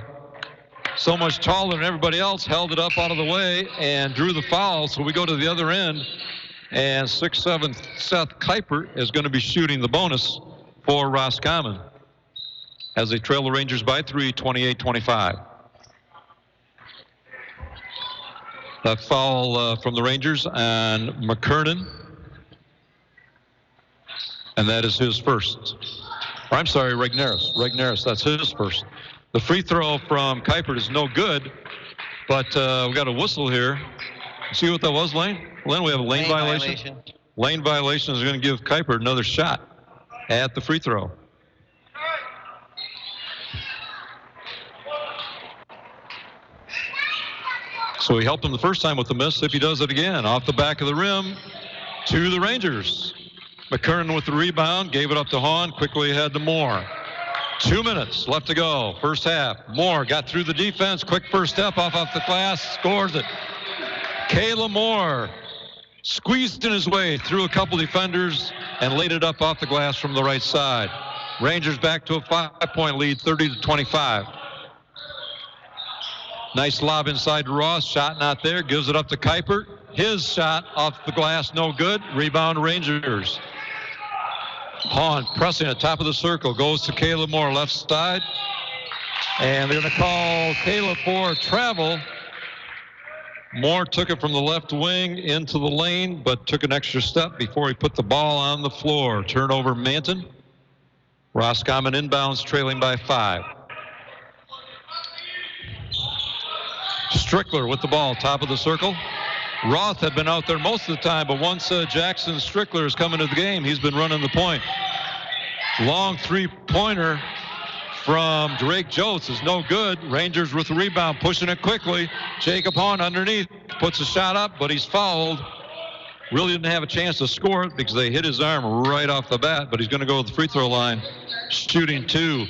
much taller than everybody else, held it up out of the way and drew the foul. So we go to the other end, and 6'7" Seth Kuipert is going to be shooting the bonus for Roscommon as they trail the Rangers by 3, 28-25. That foul from the Rangers on McKernan, and that is his first. I'm sorry, Regneris. Regneris, that's his first. The free throw from Kuipert is no good, but we got a whistle here. See what that was, Lane? Lane, we have a lane violation. Lane violation is going to give Kuipert another shot at the free throw. So he helped him the first time with the miss. If he does it again, off the back of the rim to the Rangers. McKernan with the rebound, gave it up to Hahn, quickly ahead to Moore. 2 minutes left to go, first half. Moore got through the defense, quick first step off the glass, scores it. Caleb Moore squeezed in his way through a couple defenders and laid it up off the glass from the right side. Rangers back to a 5-point lead, 30-25. Nice lob inside to Ross. Shot not there. Gives it up to Kuipert. His shot off the glass, no good. Rebound Rangers. Hahn pressing at top of the circle. Goes to Caleb Moore, left side. And they're going to call Caleb for travel. Moore took it from the left wing into the lane, but took an extra step before he put the ball on the floor. Turnover Manton. Roscommon inbounds, trailing by 5. Strickler with the ball, top of the circle. Roth had been out there most of the time, but once Jackson Strickler has come into the game, he's been running the point. Long three-pointer from Drake Jotes is no good. Rangers with the rebound, pushing it quickly. Jacob Hahn underneath, puts a shot up, but he's fouled. Really didn't have a chance to score it because they hit his arm right off the bat, but he's going to go to the free throw line, shooting 2.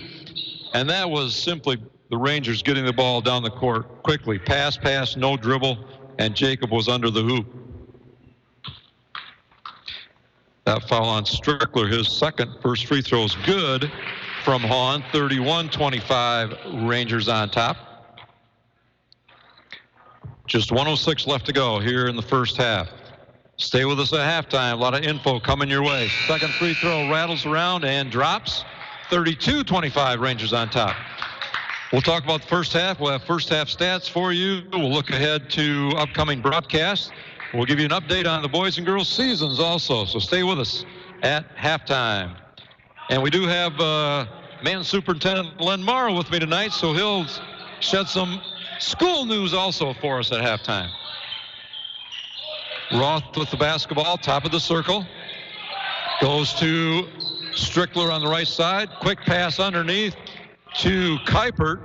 And that was simply the Rangers getting the ball down the court quickly. Pass, no dribble, and Jacob was under the hoop. That foul on Strickler, his second. First free throw is good from Hahn. 31-25, Rangers on top. Just 1:06 left to go here in the first half. Stay with us at halftime. A lot of info coming your way. Second free throw rattles around and drops. 32-25, Rangers on top. We'll talk about the first half. We'll have first half stats for you. We'll look ahead to upcoming broadcasts. We'll give you an update on the boys and girls seasons also. So stay with us at halftime. And we do have Manton Superintendent Len Morrow with me tonight, so he'll shed some school news also for us at halftime. Roth with the basketball, top of the circle. Goes to Strickler on the right side. Quick pass underneath to Kuipert.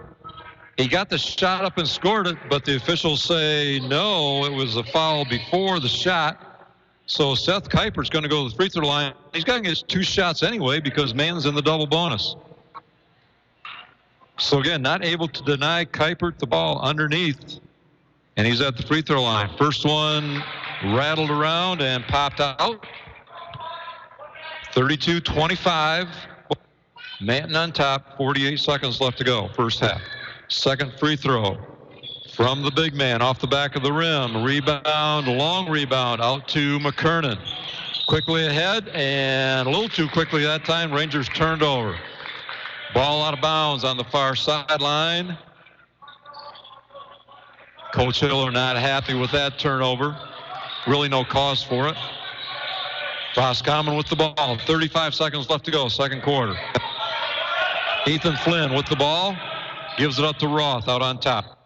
He got the shot up and scored it, but the officials say no, it was a foul before the shot. So Seth Kuipert's going to go to the free throw line. He's got to get 2 shots anyway because Manton's in the double bonus. So again, not able to deny Kuipert the ball underneath, and he's at the free throw line. First one rattled around and popped out. 32-25. Manton on top, 48 seconds left to go, first half. Second free throw from the big man off the back of the rim. Rebound, long rebound out to McKernan. Quickly ahead, and a little too quickly that time. Rangers turned over. Ball out of bounds on the far sideline. Coach Hiller not happy with that turnover. Really no cause for it. Roscommon with the ball. 35 seconds left to go, second quarter. Ethan Flynn with the ball. Gives it up to Roth out on top.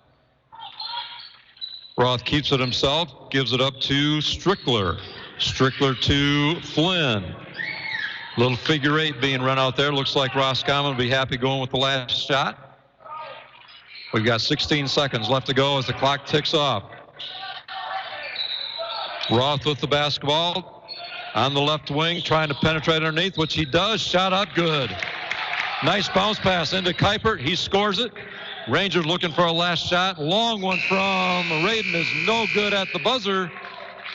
Roth keeps it himself. Gives it up to Strickler. Strickler to Flynn. Little figure 8 being run out there. Looks like Roscommon will be happy going with the last shot. We've got 16 seconds left to go as the clock ticks off. Roth with the basketball on the left wing, trying to penetrate underneath, which he does. Shot up good. Nice bounce pass into Kuipert. He scores it. Rangers looking for a last shot. Long one from Radin is no good at the buzzer.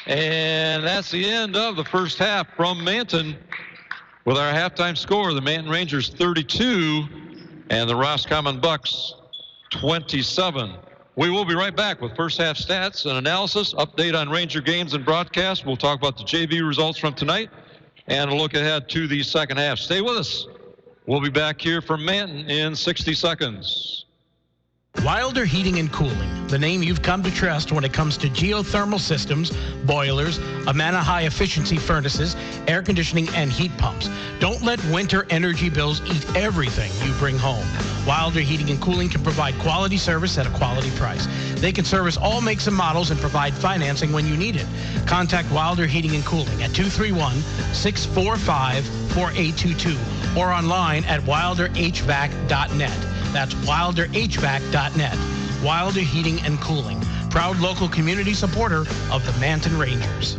And that's the end of the first half from Manton. With our halftime score, the Manton Rangers 32 and the Roscommon Bucks 27. We will be right back with first half stats and analysis, update on Ranger games and broadcast. We'll talk about the JV results from tonight and a look ahead to the second half. Stay with us. We'll be back here from Manton in 60 seconds. Wilder Heating and Cooling, the name you've come to trust when it comes to geothermal systems, boilers, Amana high-efficiency furnaces, air conditioning, and heat pumps. Don't let winter energy bills eat everything you bring home. Wilder Heating and Cooling can provide quality service at a quality price. They can service all makes and models and provide financing when you need it. Contact Wilder Heating and Cooling at 231-645-4822 or online at wilderhvac.net. That's wilderhvac.net. Wilder Heating and Cooling, proud local community supporter of the Manton Rangers.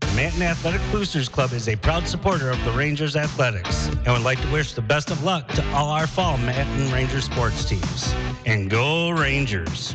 The Manton Athletic Boosters Club is a proud supporter of the Rangers Athletics and would like to wish the best of luck to all our fall Manton Ranger sports teams. And go Rangers!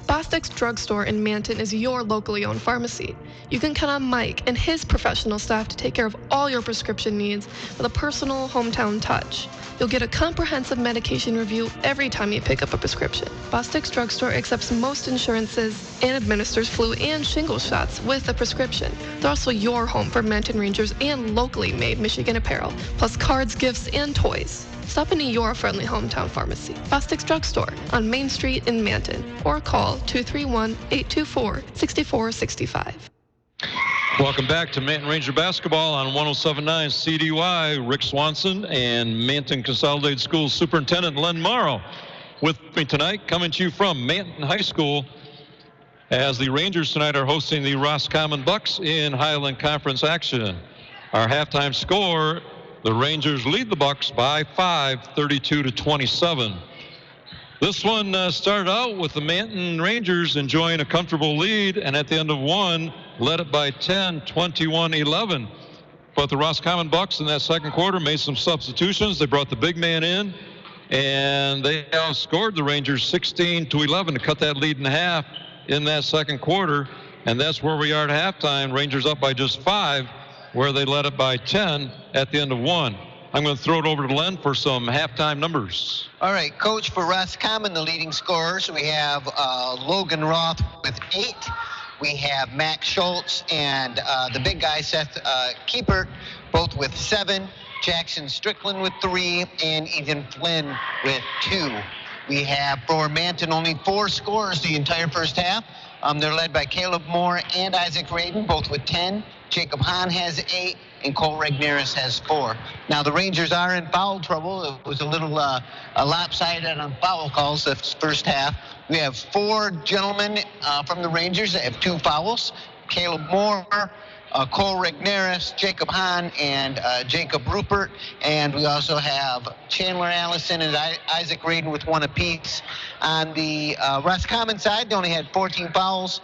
Bostic's Drugstore in Manton is your locally owned pharmacy. You can count on Mike and his professional staff to take care of all your prescription needs with a personal hometown touch. You'll get a comprehensive medication review every time you pick up a prescription. Bostic's Drugstore accepts most insurances and administers flu and shingles shots with a prescription. They're also your home for Manton Rangers and locally made Michigan apparel, plus cards, gifts, and toys. Stop into your friendly hometown pharmacy, Bostic's Drugstore, on Main Street in Manton, or call 231-824-6465. Welcome back to Manton Ranger basketball on 107.9 CDY. Rick Swanson and Manton Consolidated Schools Superintendent Len Morrow with me tonight, coming to you from Manton High School, as the Rangers tonight are hosting the Roscommon Bucks in Highland Conference action. Our halftime score, the Rangers lead the Bucks by 5, 32-27. This one started out with the Manton Rangers enjoying a comfortable lead, and at the end of one, led it by 10, 21-11. But the Roscommon Bucks in that second quarter made some substitutions. They brought the big man in, and they outscored the Rangers 16-11 to cut that lead in half in that second quarter. And that's where we are at halftime. Rangers up by just 5, where they led it by 10 at the end of one. I'm going to throw it over to Len for some halftime numbers. All right, Coach, for Roscommon, the leading scorers, we have Logan Roth with 8. We have Max Schultz and the big guy, Seth Kiepert, both with 7. Jackson Strickland with 3, and Ethan Flynn with 2. We have for Manton only 4 scorers the entire first half. They're led by Caleb Moore and Isaac Radin, both with 10. Jacob Hahn has 8, and Cole Regneris has 4. Now, the Rangers are in foul trouble. It was a little lopsided on foul calls this first half. We have 4 gentlemen from the Rangers that have 2 fouls. Caleb Moore, Cole Regneris, Jacob Hahn, and Jacob Rupert. And we also have Chandler Allison and Isaac Radin with 1 apiece. On the Roscommon side, they only had 14 fouls.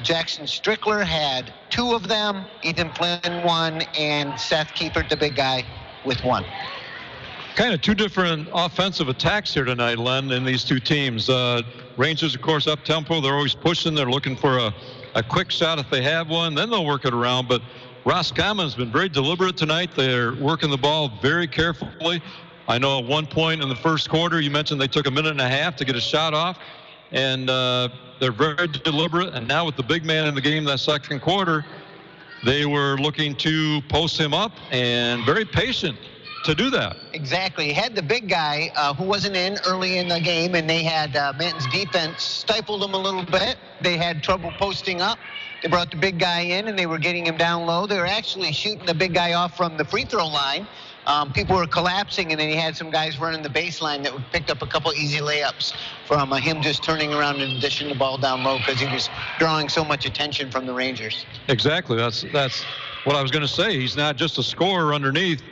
Jackson Strickler had 2 of them, Ethan Flynn 1, and Seth Kiepert, the big guy, with 1. Kind of 2 different offensive attacks here tonight, Len, in these 2 teams. Rangers, of course, up-tempo. They're always pushing. They're looking for a quick shot if they have one. Then they'll work it around. But Roscommon's been very deliberate tonight. They're working the ball very carefully. I know at one point in the first quarter, you mentioned they took a minute and a half to get a shot off. And they're very deliberate. And now with the big man in the game that second quarter, they were looking to post him up and very patient to do that. Exactly. Had the big guy who wasn't in early in the game, and they had Manton's defense stifled him a little bit. They had trouble posting up. They brought the big guy in, and they were getting him down low. They were actually shooting the big guy off from the free throw line. People were collapsing, and then he had some guys running the baseline that picked up a couple easy layups from him just turning around and dishing the ball down low because he was drawing so much attention from the Rangers. Exactly. That's what I was going to say. He's not just a scorer underneath,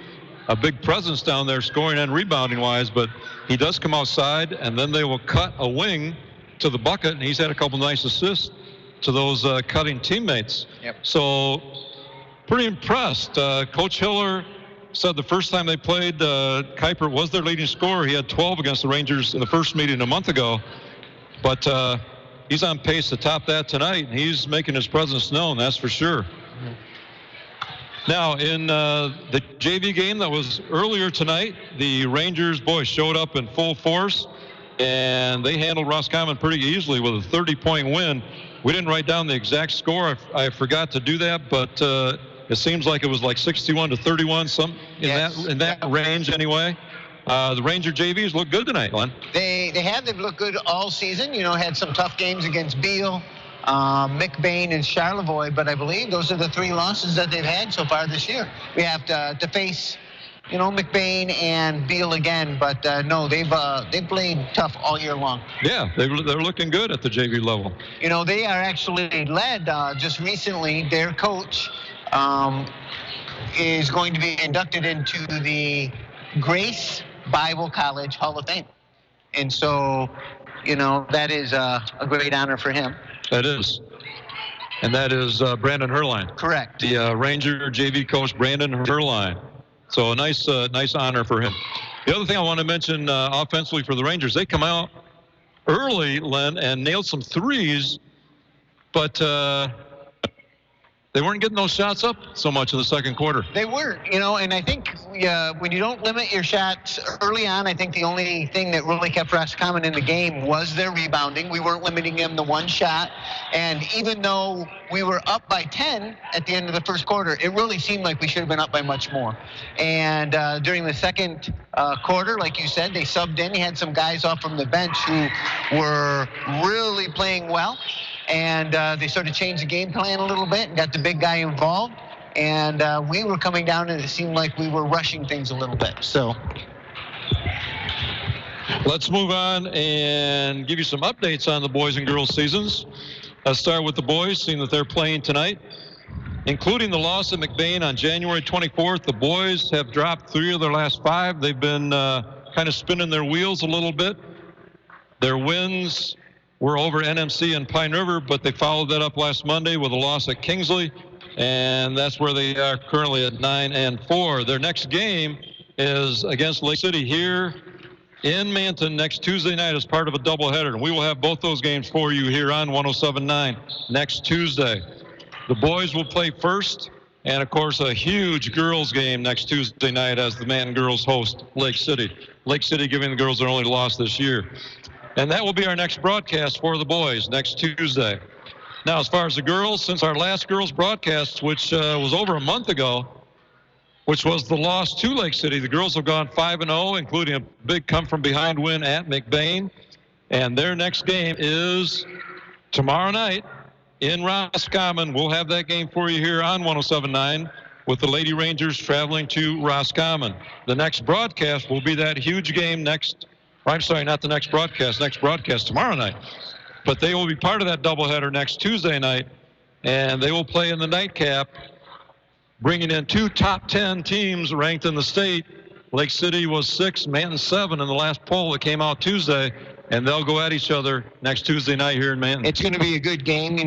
a big presence down there scoring and rebounding wise, but he does come outside, and then they will cut a wing to the bucket, and he's had a couple nice assists to those cutting teammates. Yep. So pretty impressed. Coach Hiller said the first time they played, Kiepert was their leading scorer. He had 12 against the Rangers in the first meeting a month ago. But he's on pace to top that tonight, and he's making his presence known, that's for sure. Mm-hmm. Now, in the JV game that was earlier tonight, the Rangers boys showed up in full force, and they handled Roscommon pretty easily with a 30-point win. We didn't write down the exact score. I forgot to do that, but it seems like it was like 61-31, some in that range anyway. The Ranger JVs look good tonight, Len. They've looked good all season. You know, had some tough games against Beale, McBain, and Charlevoix, but I believe those are the 3 losses that they've had so far this year. We have to face, you know, McBain and Beale again, but no, they've played tough all year long. Yeah, they're looking good at the JV level. You know, they are actually led just recently. Their coach is going to be inducted into the Grace Bible College Hall of Fame. And so, you know, that is a great honor for him. That is. And that is Brandon Herline. Correct. The Ranger JV coach, Brandon Herline. So a nice honor for him. The other thing I want to mention offensively for the Rangers, they come out early, Len, and nailed some threes, but they weren't getting those shots up so much in the second quarter. They weren't, and I think when you don't limit your shots early on, I think the only thing that really kept Roscommon in the game was their rebounding. We weren't limiting them to one shot, and even though we were up by 10 at the end of the first quarter, it really seemed like we should have been up by much more. And during the second quarter, like you said, they subbed in. He had some guys off from the bench who were really playing well. And they sort of changed the game plan a little bit and got the big guy involved. And we were coming down, and it seemed like we were rushing things a little bit. So let's move on and give you some updates on the boys and girls seasons. Let's start with the boys, seeing that they're playing tonight. Including the loss at McBain on January 24th, the boys have dropped 3 of their last 5. They've been kind of spinning their wheels a little bit. Their wins were over NMC and Pine River, but they followed that up last Monday with a loss at Kingsley, and that's where they are currently at 9-4. Their next game is against Lake City here in Manton next Tuesday night as part of a doubleheader. And we will have both those games for you here on 107.9 next Tuesday. The boys will play first, and of course a huge girls game next Tuesday night as the Manton girls host Lake City. Lake City giving the girls their only loss this year. And that will be our next broadcast for the boys next Tuesday. Now, as far as the girls, since our last girls broadcast, which was over a month ago, which was the loss to Lake City, the girls have gone 5-0, including a big come-from-behind win at McBain. And their next game is tomorrow night in Roscommon. We'll have that game for you here on 107.9 with the Lady Rangers traveling to Roscommon. The next broadcast will be that huge game next broadcast tomorrow night. But they will be part of that doubleheader next Tuesday night, and they will play in the nightcap, bringing in 2 top 10 teams ranked in the state. Lake City was 6, Manton 7 in the last poll that came out Tuesday, and they'll go at each other next Tuesday night here in Manton. It's going to be a good game.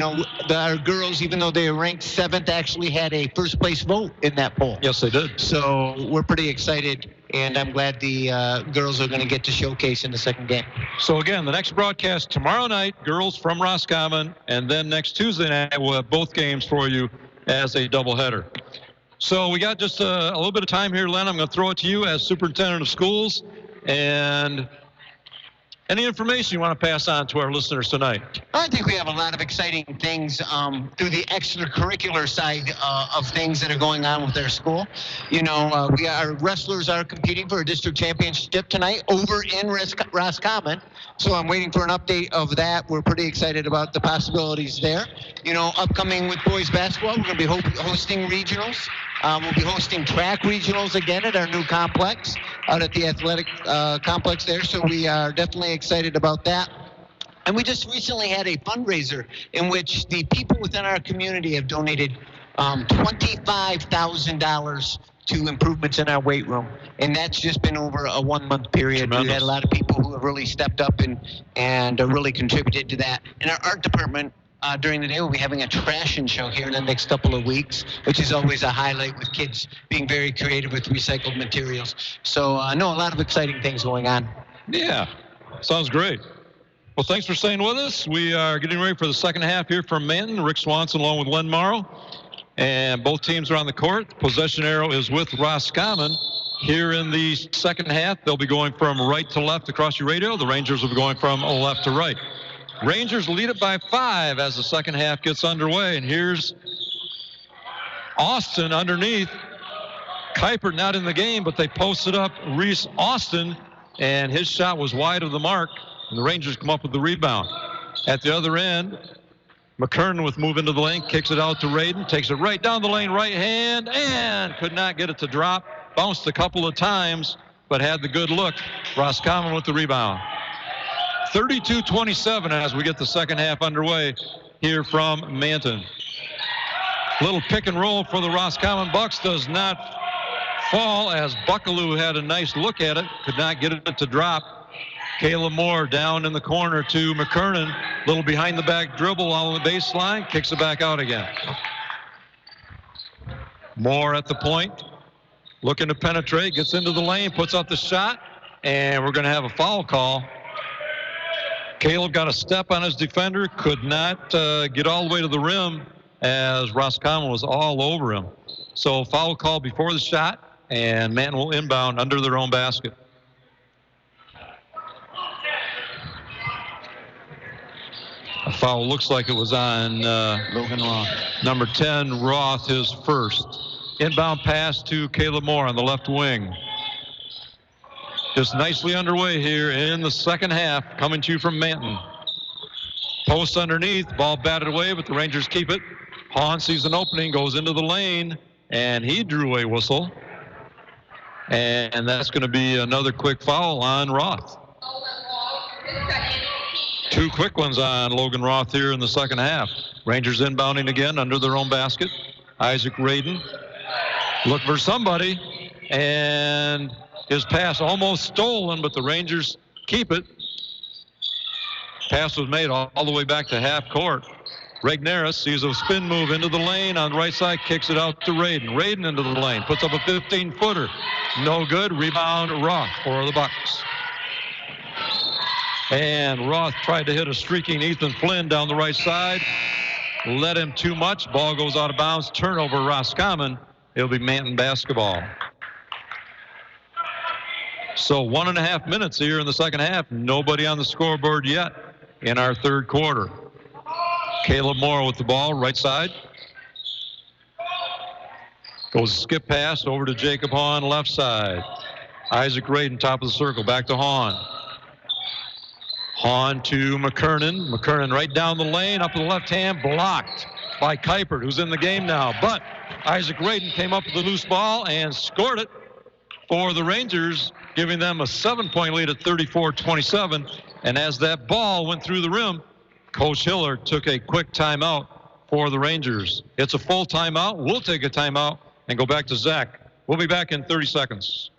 Our girls, even though they were ranked 7th, actually had a first-place vote in that poll. Yes, they did. So we're pretty excited, and I'm glad the girls are going to get to showcase in the second game. So, again, the next broadcast tomorrow night, girls from Roscommon, and then next Tuesday night we'll have both games for you as a doubleheader. So we got just a little bit of time here, Len. I'm going to throw it to you as superintendent of schools, and any information you want to pass on to our listeners tonight? I think we have a lot of exciting things through the extracurricular side of things that are going on with our school. Our wrestlers are competing for a district championship tonight over in Roscommon. So I'm waiting for an update of that. We're pretty excited about the possibilities there. Upcoming with boys basketball, we're going to be hosting regionals. We'll be hosting track regionals again at our new complex, out at the athletic complex there. So we are definitely excited about that. And we just recently had a fundraiser in which the people within our community have donated $25,000 to improvements in our weight room. And that's just been over a 1-month period. Tremendous. We had a lot of people who have really stepped up and really contributed to that. In our art department, during the day, we'll be having a trashing show here in the next couple of weeks, which is always a highlight with kids being very creative with recycled materials. So, a lot of exciting things going on. Yeah, sounds great. Well, thanks for staying with us. We are getting ready for the second half here from Manton. Rick Swanson along with Len Morrow. And both teams are on the court. The possession arrow is with Roscommon. Here in the second half, they'll be going from right to left across your radio. The Rangers will be going from left to right. Rangers lead it by 5 as the second half gets underway. And here's Austin underneath. Kuiper not in the game, but they posted up Reese Austin, and his shot was wide of the mark, and the Rangers come up with the rebound. At the other end, McKernan with move into the lane, kicks it out to Radin, takes it right down the lane, right hand, and could not get it to drop. Bounced a couple of times, but had the good look. Roscommon with the rebound. 32-27 as we get the second half underway here from Manton. Little pick and roll for the Roscommon Bucks does not fall as Buckaloo had a nice look at it, could not get it to drop. Kayla Moore down in the corner to McKernan. Little behind the back dribble on the baseline, kicks it back out again. Moore at the point, looking to penetrate, gets into the lane, puts up the shot, and we're going to have a foul call. Caleb got a step on his defender, could not get all the way to the rim, as Roscommon was all over him. So foul call before the shot, and Manton will inbound under their own basket. A foul looks like it was on Logan Roth. Number 10, Roth, his first. Inbound pass to Caleb Moore on the left wing. Just nicely underway here in the second half, coming to you from Manton. Post underneath, ball batted away, but the Rangers keep it. Hahn sees an opening, goes into the lane, and he drew a whistle. And that's going to be another quick foul on Roth. Two quick ones on Logan Roth here in the second half. Rangers inbounding again under their own basket. Isaac Radin look for somebody, and his pass almost stolen, but the Rangers keep it. Pass was made all the way back to half court. Regnerus sees a spin move into the lane on the right side, kicks it out to Radin. Radin into the lane, puts up a 15-footer. No good. Rebound Roth for the Bucks. And Roth tried to hit a streaking Ethan Flynn down the right side. Let him too much. Ball goes out of bounds. Turnover Roscommon. It'll be Manton basketball. So 1.5 minutes here in the second half. Nobody on the scoreboard yet in our third quarter. Caleb Moore with the ball, right side. Goes skip pass over to Jacob Hahn, left side. Isaac Radin, top of the circle, back to Hahn. Hahn to McKernan. McKernan right down the lane, up to the left hand, blocked by Kuipert, who's in the game now. But Isaac Radin came up with the loose ball and scored it for the Rangers, giving them a 7-point lead at 34-27. And as that ball went through the rim, Coach Hiller took a quick timeout for the Rangers. It's a full timeout. We'll take a timeout and go back to Zach. We'll be back in 30 seconds.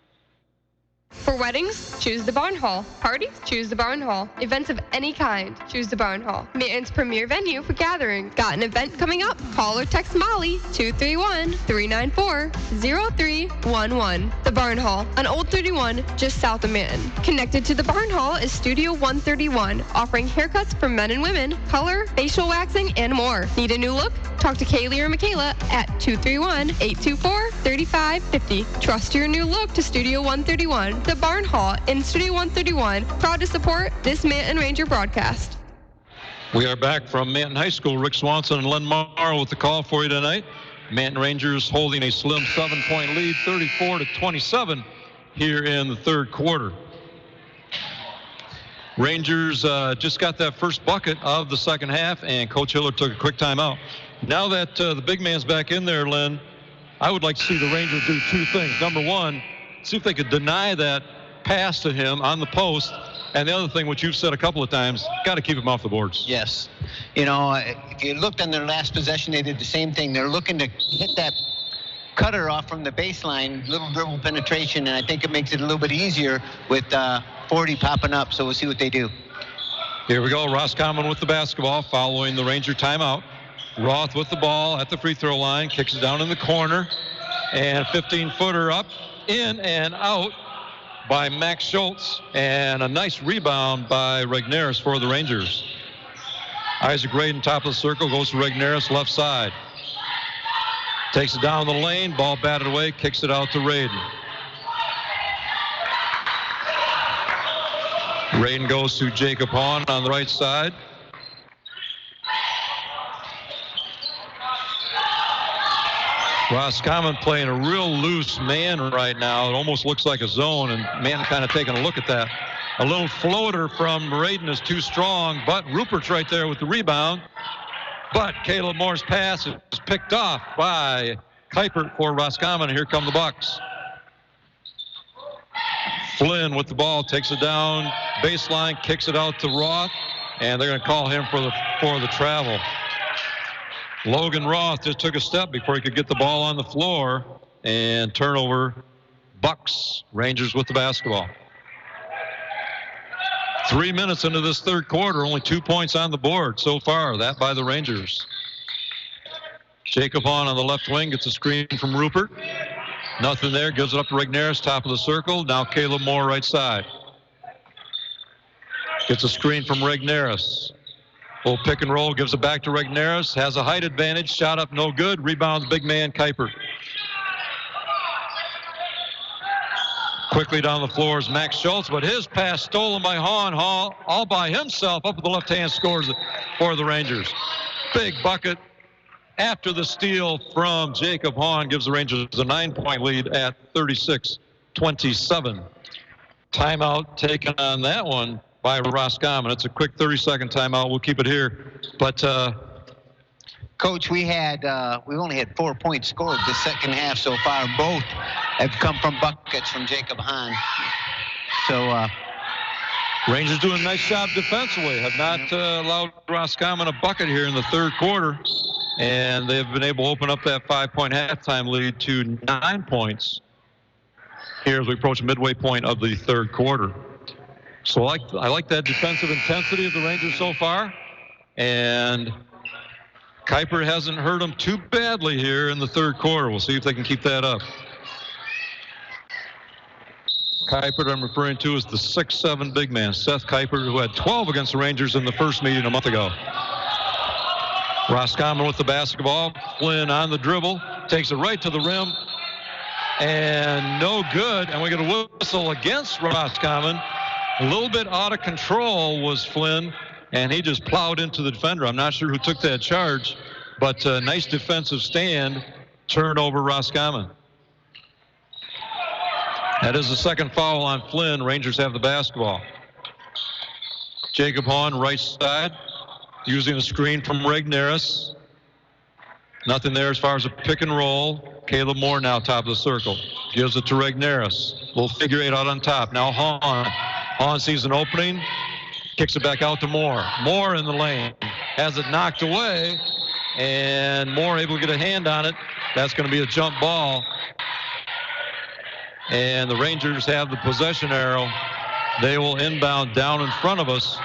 For weddings, choose the Barn Hall. Parties, choose the Barn Hall. Events of any kind, choose the Barn Hall. Manton's premier venue for gatherings. Got an event coming up? Call or text Molly 231-394-0311. The Barn Hall on Old 31, just south of Manton. Connected to the Barn Hall is Studio 131, offering haircuts for men and women, color, facial waxing, and more. Need a new look? Talk to Kaylee or Michaela at 231-824-3550. Trust your new look to Studio 131. The Barn Hall in Studio 131, proud to support this Manton Ranger broadcast. We are back from Manton High School. Rick Swanson and Len Morrow with the call for you tonight. Manton Rangers holding a slim 7-point lead, 34-27 here in the third quarter. Rangers just got that first bucket of the second half, and Coach Hiller took a quick timeout. Now that the big man's back in there, Len, I would like to see the Rangers do two things. Number one, see if they could deny that pass to him on the post. And the other thing, which you've said a couple of times, got to keep him off the boards. Yes. You know, if you looked on their last possession, they did the same thing. They're looking to hit that cutter off from the baseline, little dribble penetration, and I think it makes it a little bit easier with 40 popping up. So we'll see what they do. Here we go. Roscommon with the basketball following the Ranger timeout. Roth with the ball at the free throw line, kicks it down in the corner, and 15-footer up, in and out by Max Schultz, and a nice rebound by Regnerus for the Rangers. Isaac Radin, top of the circle, goes to Regnerus, left side. Takes it down the lane, ball batted away, kicks it out to Radin. Radin goes to Jacob Hahn on the right side. Roscommon playing a real loose man right now. It almost looks like a zone, and man kind of taking a look at that. A little floater from Radin is too strong, but Rupert's right there with the rebound. But Caleb Moore's pass is picked off by Kuipert for Roscommon. Here come the Bucks. Flynn with the ball, takes it down, baseline, kicks it out to Roth, and they're going to call him for the travel. Logan Roth just took a step before he could get the ball on the floor, and turnover, Bucks. Rangers with the basketball. 3 minutes into this third quarter, only 2 points on the board so far, that by the Rangers. Jacob Hahn on the left wing gets a screen from Rupert. Nothing there, gives it up to Regnerus, top of the circle. Now Caleb Moore right side. Gets a screen from Regnerus. Little pick and roll, gives it back to Regnerus. Has a height advantage. Shot up, no good. Rebounds, big man, Kuiper. Quickly down the floor is Max Schultz, but his pass stolen by Hahn. Hall all by himself up at the left hand scores for the Rangers. Big bucket after the steal from Jacob Hahn gives the Rangers a 9-point lead at 36-27. Timeout taken on that one by Roscommon. It's a quick 30-second timeout. We'll keep it here. But Coach, we only had 4 points scored the second half so far. Both have come from buckets from Jacob Hahn. So Rangers doing a nice job defensively. Have not allowed Roscommon a bucket here in the third quarter. And they've been able to open up that 5-point halftime lead to 9 points here as we approach the midway point of the third quarter. So I like that defensive intensity of the Rangers so far. And Kuiper hasn't hurt them too badly here in the third quarter. We'll see if they can keep that up. Kuiper, I'm referring to as the 6'7" big man, Seth Kuiper, who had 12 against the Rangers in the first meeting a month ago. Roscommon with the basketball. Flynn on the dribble. Takes it right to the rim. And no good. And we get a whistle against Roscommon. A little bit out of control was Flynn. And he just plowed into the defender. I'm not sure who took that charge. But a nice defensive stand. Turnover Roscommon. That is the second foul on Flynn. Rangers have the basketball. Jacob Hahn, right side. Using a screen from Regnerus. Nothing there as far as a pick and roll. Caleb Moore now top of the circle. Gives it to Regnerus. Little figure eight out on top. Now Hahn. Hahn sees an opening. Kicks it back out to Moore. Moore in the lane. Has it knocked away. And Moore able to get a hand on it. That's going to be a jump ball. And the Rangers have the possession arrow. They will inbound down in front of us.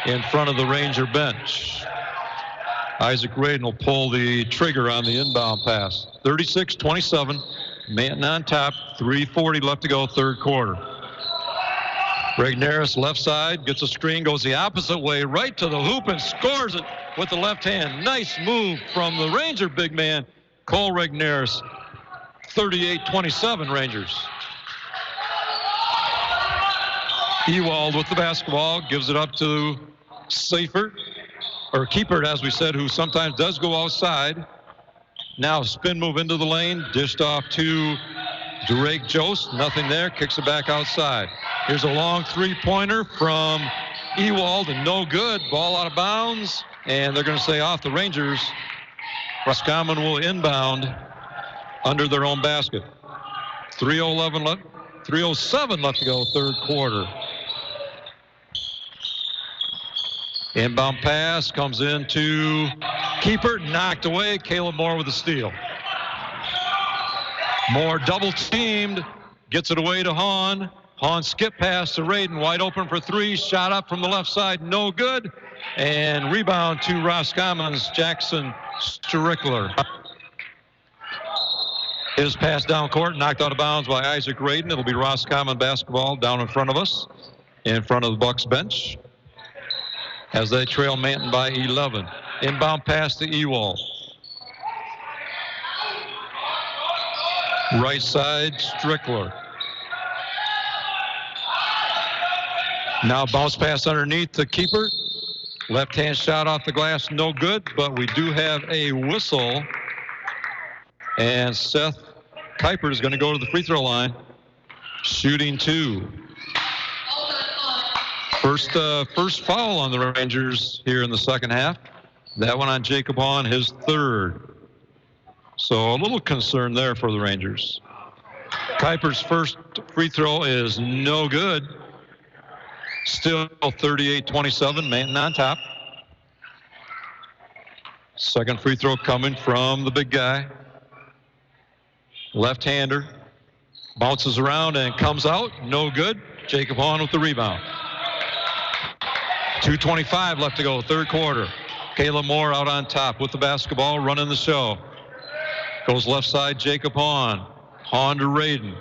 In front of the Ranger bench. Isaac Radin will pull the trigger on the inbound pass. 36-27. Manton on top. 3:40 left to go, third quarter. Regnerus left side, gets a screen, goes the opposite way, right to the hoop and scores it with the left hand. Nice move from the Ranger big man, Cole Regnerus. 38-27 Rangers. Ewald with the basketball, gives it up to Seifert, or Keepert, as we said, who sometimes does go outside. Now spin move into the lane, dished off to Drake Jost, nothing there, kicks it back outside. Here's a long three-pointer from Ewald, and no good. Ball out of bounds, and they're going to say off the Rangers. Roscommon will inbound under their own basket. 3:07 left to go, third quarter. Inbound pass comes into Keeper, knocked away. Caleb Moore with a steal. Moore double teamed, gets it away to Hahn. Hahn skip pass to Radin, wide open for three. Shot up from the left side, no good. And rebound to Roscommon's Jackson Strickler. His pass down court, knocked out of bounds by Isaac Radin. It'll be Roscommon basketball down in front of us, in front of the Bucks bench, as they trail Manton by 11. Inbound pass to Ewald. Right side, Strickler. Now bounce pass underneath to Keeper. Left-hand shot off the glass, no good, but we do have a whistle. And Seth Kuiper is going to go to the free throw line, shooting two. First foul on the Rangers here in the second half. That one on Jacob Hahn, his third. So a little concern there for the Rangers. Kuiper's first free throw is no good. Still 38-27, Manton on top. Second free throw coming from the big guy. Left-hander. Bounces around and comes out. No good. Jacob Hahn with the rebound. 2:25 left to go, third quarter. Caleb Moore out on top with the basketball, running the show. Goes left side, Jacob Hahn. Hahn to Radin.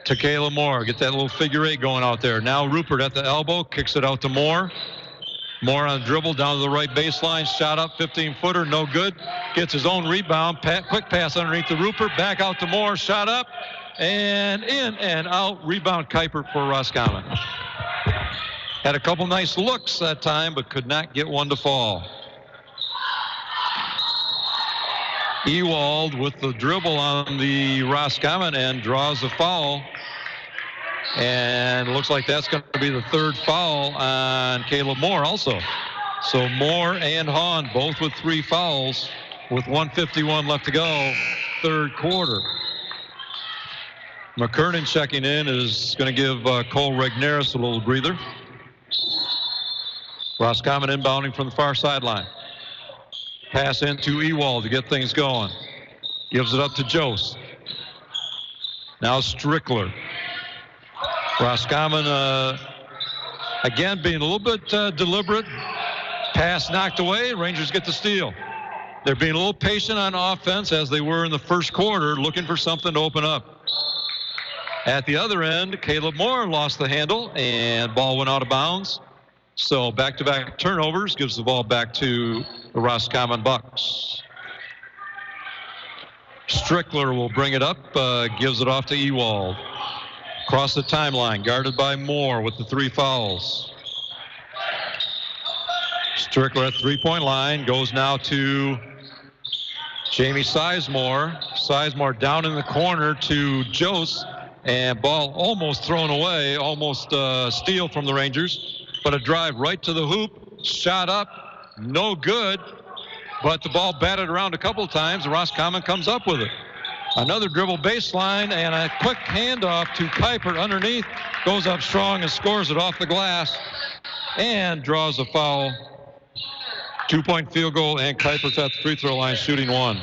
To Caleb Moore. Get that little figure eight going out there. Now Rupert at the elbow, kicks it out to Moore. Moore on the dribble down to the right baseline. Shot up, 15-footer, no good. Gets his own rebound. Quick pass underneath the Rupert. Back out to Moore. Shot up and in and out. Rebound Kuiper for Roscommon. Had a couple nice looks that time, but could not get one to fall. Ewald with the dribble on the Roscommon end draws a foul. And it looks like that's going to be the third foul on Caleb Moore also. So Moore and Hahn both with 3 fouls with 1:51 left to go, third quarter. McKernan checking in is going to give Cole Regneris a little breather. Roscommon inbounding from the far sideline. Pass into Ewald to get things going. Gives it up to Jost. Now Strickler. Roscommon, again, being a little bit deliberate. Pass knocked away. Rangers get the steal. They're being a little patient on offense as they were in the first quarter, looking for something to open up. At the other end, Caleb Moore lost the handle, and ball went out of bounds. So back-to-back turnovers gives the ball back to the Roscommon Bucks. Strickler will bring it up, gives it off to Ewald. Across the timeline, guarded by Moore with the 3 fouls. Strickler at three-point line, goes now to Jamie Sizemore. Sizemore down in the corner to Jost, and ball almost thrown away, almost steal from the Rangers, but a drive right to the hoop, shot up, no good, but the ball batted around a couple times, and Roscommon comes up with it. Another dribble baseline and a quick handoff to Kuiper underneath. Goes up strong and scores it off the glass and draws a foul. 2-point field goal, and Kuiper's at the free throw line shooting 1.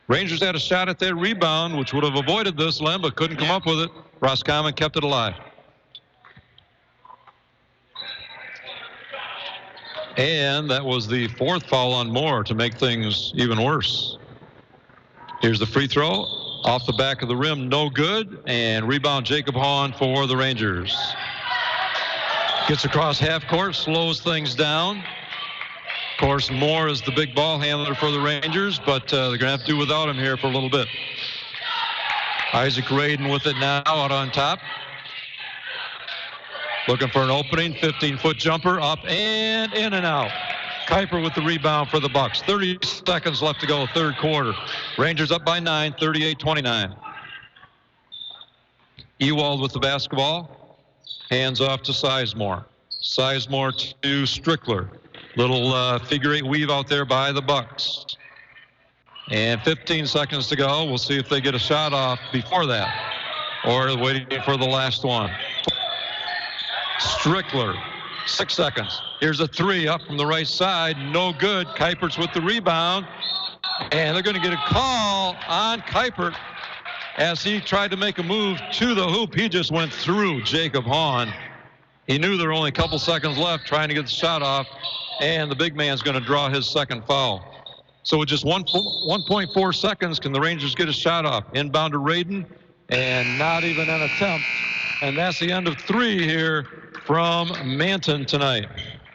Rangers had a shot at their rebound, which would have avoided this, Lem, but couldn't come up with it. Roscommon kept it alive. And that was the 4th foul on Moore to make things even worse. Here's the free throw. Off the back of the rim, no good. And rebound Jacob Hahn for the Rangers. Gets across half court, slows things down. Of course, Moore is the big ball handler for the Rangers, but they're going to have to do without him here for a little bit. Isaac Radin with it now out on top. Looking for an opening, 15-foot jumper, up and in and out. Kuiper with the rebound for the Bucks. 30 seconds left to go, third quarter. Rangers up by 9, 38-29. Ewald with the basketball. Hands off to Sizemore. Sizemore to Strickler. Little figure 8 weave out there by the Bucks. And 15 seconds to go. We'll see if they get a shot off before that, or waiting for the last one. Strickler, 6 seconds. Here's a 3 up from the right side. No good. Kuiper's with the rebound. And they're going to get a call on Kuiper as he tried to make a move to the hoop. He just went through Jacob Hahn. He knew there were only a couple seconds left trying to get the shot off, and the big man's going to draw his second foul. So with just 1.4 seconds, can the Rangers get a shot off? Inbound to Radin, and not even an attempt. And that's the end of 3 here from Manton tonight.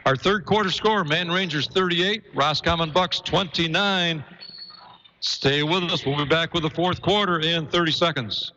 Our third quarter score, Manton Rangers 38, Roscommon Bucks 29. Stay with us. We'll be back with the fourth quarter in 30 seconds.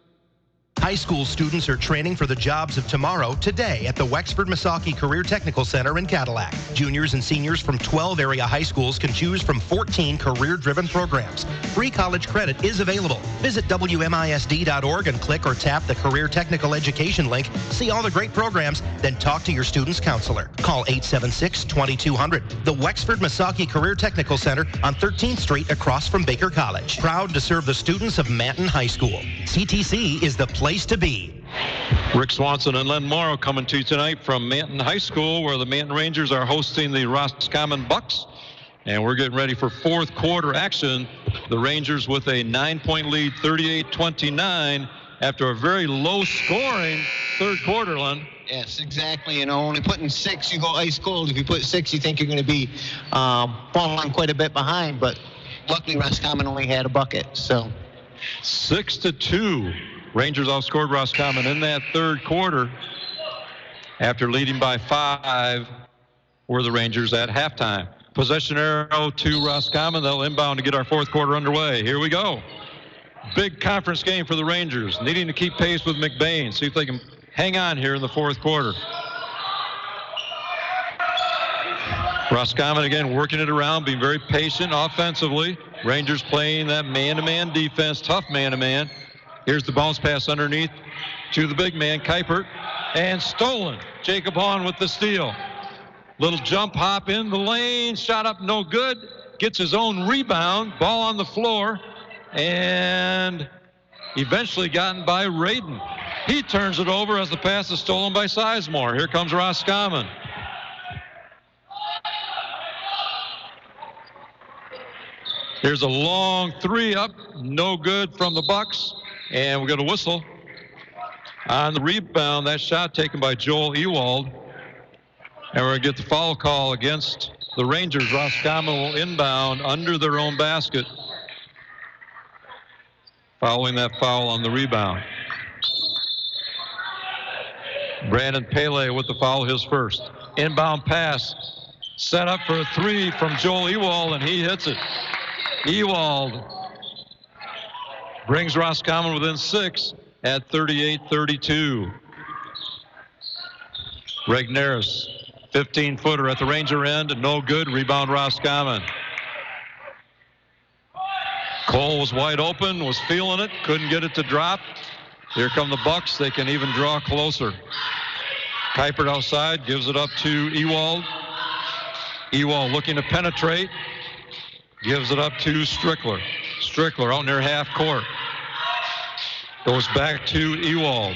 High school students are training for the jobs of tomorrow today at the Wexford-Misaki Career Technical Center in Cadillac. Juniors and seniors from 12 area high schools can choose from 14 career-driven programs. Free college credit is available. Visit WMISD.org and click or tap the Career Technical Education link. See all the great programs, then talk to your student's counselor. Call 876-2200. The Wexford-Misaki Career Technical Center on 13th Street across from Baker College. Proud to serve the students of Manton High School. CTC is the place to be. Rick Swanson and Len Morrow coming to you tonight from Manton High School, where the Manton Rangers are hosting the Roscommon Bucks. And we're getting ready for fourth quarter action. The Rangers with a 9-point lead, 38-29, after a very low-scoring third quarter, Len. Yes, exactly. You know, only putting 6, you go ice cold. If you put 6, you think you're going to be falling quite a bit behind. But luckily, Roscommon only had a bucket. So 6-2. Rangers outscored Roscommon in that third quarter after leading by 5 were the Rangers at halftime. Possession arrow to Roscommon. They'll inbound to get our fourth quarter underway. Here we go. Big conference game for the Rangers, needing to keep pace with McBain, see if they can hang on here in the fourth quarter. Roscommon again working it around, being very patient offensively. Rangers playing that man-to-man defense, tough man-to-man. Here's the bounce pass underneath to the big man, Kuipert, and stolen. Jacob Hahn with the steal. Little jump hop in the lane, shot up no good, gets his own rebound, ball on the floor, and eventually gotten by Radin. He turns it over as the pass is stolen by Sizemore. Here comes Roscommon. Here's a long three up, no good from the Bucks, and we're going to whistle on the rebound. That shot taken by Joel Ewald, and we're going to get the foul call against the Rangers. Roscommon will inbound under their own basket, following that foul on the rebound. Brandon Pele with the foul, his first. Inbound pass, set up for a three from Joel Ewald, and he hits it. Ewald brings Roscommon within 6 at 38-32. Regnerus, 15-footer at the Ranger end, no good. Rebound Roscommon. Cole was wide open, was feeling it, couldn't get it to drop. Here come the Bucks. They can even draw closer. Kuipert outside, gives it up to Ewald. Ewald looking to penetrate. Gives it up to Strickler. Strickler out near half court. Goes back to Ewald.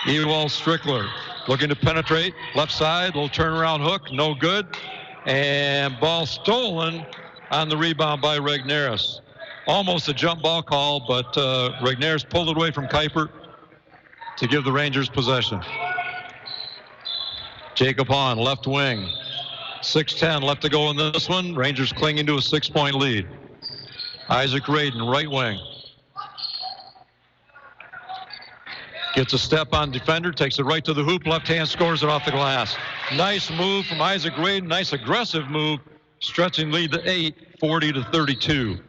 Ewald, Strickler looking to penetrate. Left side, little turnaround hook, no good. And ball stolen on the rebound by Regnerus. Almost a jump ball call, but Regnerus pulled it away from Kuipert to give the Rangers possession. Jacob Hahn, left wing. 6:10 left to go in this one. Rangers clinging to a 6-point lead. Isaac Radin, right wing. Gets a step on defender, takes it right to the hoop, left hand, scores it off the glass. Nice move from Isaac Radin, nice aggressive move, stretching lead to 8, 40-32.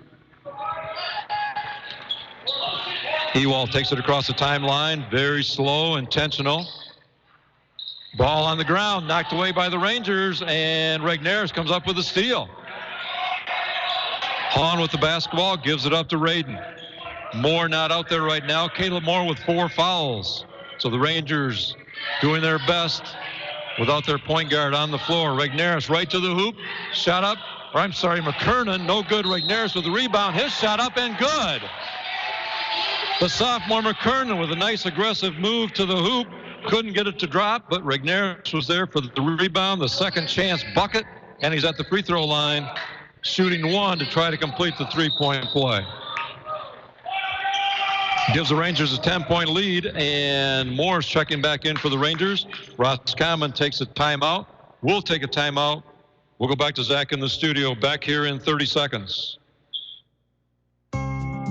Ewald takes it across the timeline, very slow, intentional. Ball on the ground, knocked away by the Rangers, and Regnerus comes up with a steal. Hahn with the basketball, gives it up to Radin. Moore not out there right now. Caleb Moore with 4 fouls. So the Rangers doing their best without their point guard on the floor. Regnerus right to the hoop, shot up, McKernan, no good. Regnerus with the rebound, his shot up and good. The sophomore McKernan with a nice aggressive move to the hoop. Couldn't get it to drop, but Regnerus was there for the rebound, the second chance bucket, and he's at the free throw line, shooting 1 to try to complete the 3-point play. Gives the Rangers a 10-point lead, and Moore's checking back in for the Rangers. Roscommon takes a timeout. We'll take a timeout. We'll go back to Zach in the studio, back here in 30 seconds.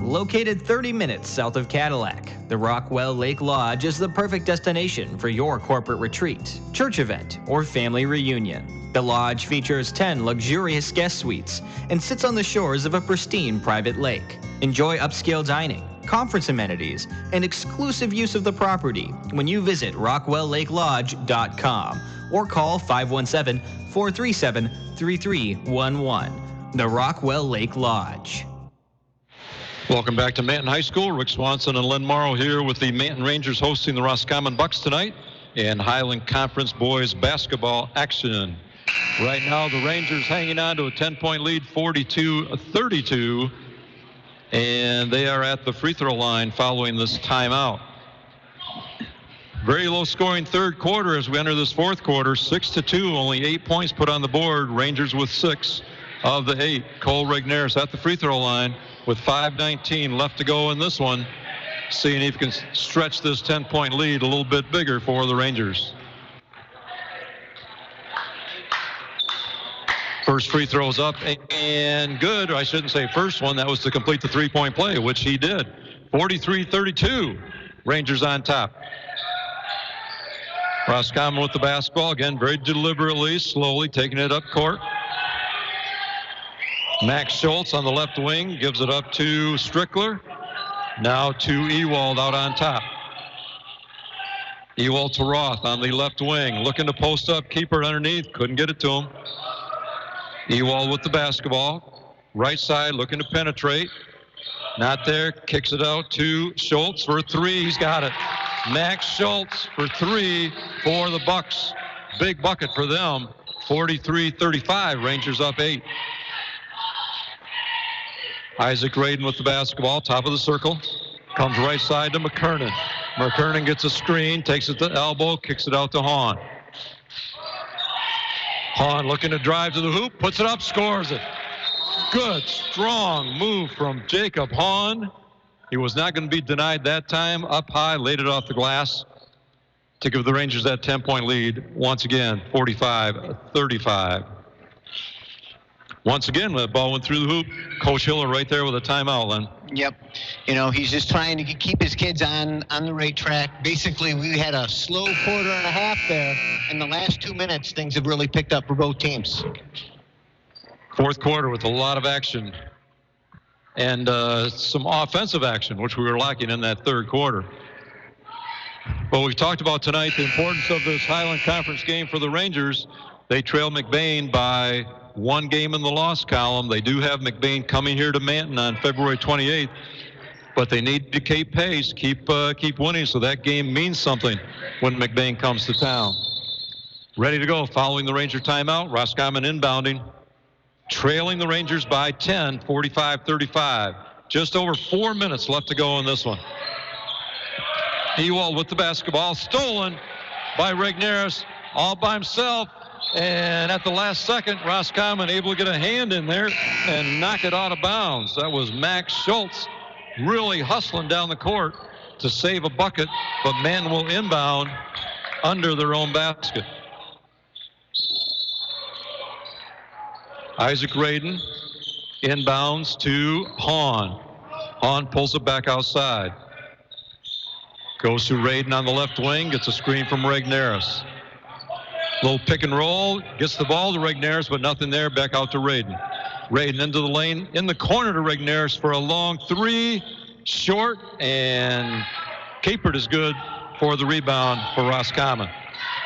Located 30 minutes south of Cadillac, the Rockwell Lake Lodge is the perfect destination for your corporate retreat, church event, or family reunion. The lodge features 10 luxurious guest suites and sits on the shores of a pristine private lake. Enjoy upscale dining, conference amenities, and exclusive use of the property when you visit rockwelllakelodge.com or call 517-437-3311. The Rockwell Lake Lodge. Welcome back to Manton High School. Rick Swanson and Len Morrow here with the Manton Rangers hosting the Roscommon Bucks tonight in Highland Conference boys basketball action. Right now the Rangers hanging on to a 10-point lead, 42-32, and they are at the free throw line following this timeout. Very low scoring third quarter as we enter this fourth quarter, 6-2, only 8 points put on the board. Rangers with 6 of the 8. Cole Regnerus at the free throw line with 5:19 left to go in this one, seeing if he can stretch this 10-point lead a little bit bigger for the Rangers. First free throw is up and good. I shouldn't say first one. That was to complete the 3-point play, which he did. 43-32, Rangers on top. Roscommon with the basketball, again, very deliberately, slowly taking it up court. Max Schultz on the left wing gives it up to Strickler. Now to Ewald out on top. Ewald to Roth on the left wing, looking to post up, keeper underneath, couldn't get it to him. Ewald with the basketball, right side looking to penetrate. Not there, kicks it out to Schultz for three, he's got it. Max Schultz for three for the Bucks. Big bucket for them, 43-35, Rangers up 8. Isaac Raiden with the basketball, top of the circle. Comes right side to McKernan. McKernan gets a screen, takes it to elbow, kicks it out to Hahn. Hahn looking to drive to the hoop, puts it up, scores it. Good, strong move from Jacob Hahn. He was not going to be denied that time. Up high, laid it off the glass to give the Rangers that 10-point lead. Once again, 45-35. Once again, the ball went through the hoop. Coach Hiller right there with a timeout, Len. Yep. You know, he's just trying to keep his kids on the right track. Basically, we had a slow quarter and a half there. In the last 2 minutes, things have really picked up for both teams. Fourth quarter with a lot of action and some offensive action, which we were lacking in that third quarter. But we've talked about tonight the importance of this Highland Conference game for the Rangers. They trail McBain by 1 game in the loss column. They do have McBain coming here to Manton on February 28th, but they need to keep pace, keep winning, so that game means something when McBain comes to town. Ready to go following the Ranger timeout. Roscommon inbounding, trailing the Rangers by 10, 45-35. Just over 4 minutes left to go in this one. Ewald with the basketball, stolen by Regnerus, all by himself. And at the last second, Roscommon able to get a hand in there and knock it out of bounds. That was Max Schultz really hustling down the court to save a bucket, but Manton will inbound under their own basket. Isaac Raiden inbounds to Hahn. Hahn pulls it back outside. Goes to Raiden on the left wing, gets a screen from Regnerus. Little pick and roll, gets the ball to Regnerus, but nothing there, back out to Raiden. Raiden into the lane, in the corner to Regnerus for a long three, short, and Capert is good for the rebound for Roscommon.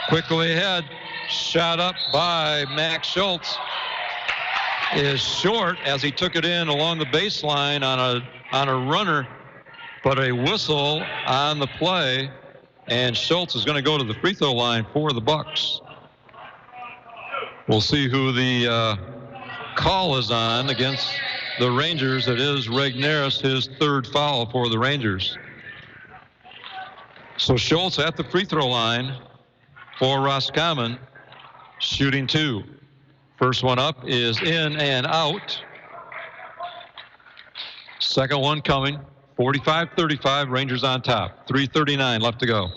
Quickly ahead, shot up by Max Schultz is short as he took it in along the baseline on a runner, but a whistle on the play, and Schultz is going to go to the free throw line for the Bucks. We'll see who the call is on against the Rangers. It is Regnerus, his third foul for the Rangers. So Schultz at the free throw line for Roscommon, shooting 2. First one up is in and out. Second one coming. 45-35, Rangers on top. 3:39 left to go.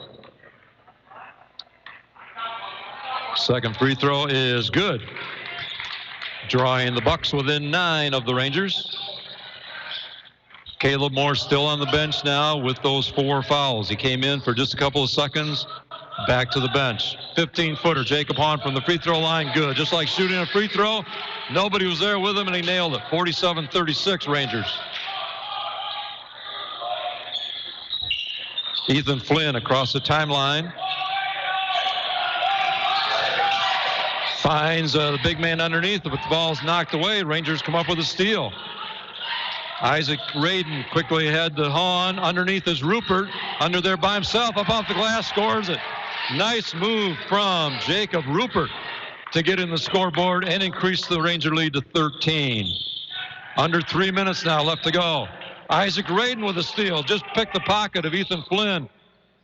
Second free throw is good. Drawing the Bucks within 9 of the Rangers. Caleb Moore still on the bench now with those 4 fouls. He came in for just a couple of seconds. Back to the bench. 15-footer, Jacob Hahn from the free throw line. Good. Just like shooting a free throw, nobody was there with him, and he nailed it. 47-36, Rangers. Ethan Flynn across the timeline. Finds the big man underneath, but the ball's knocked away. Rangers come up with a steal. Isaac Raiden quickly ahead to Hahn. Underneath is Rupert. Under there by himself, up off the glass, scores it. Nice move from Jacob Rupert to get in the scoreboard and increase the Ranger lead to 13. Under 3 minutes now left to go. Isaac Raiden with a steal. Just picked the pocket of Ethan Flynn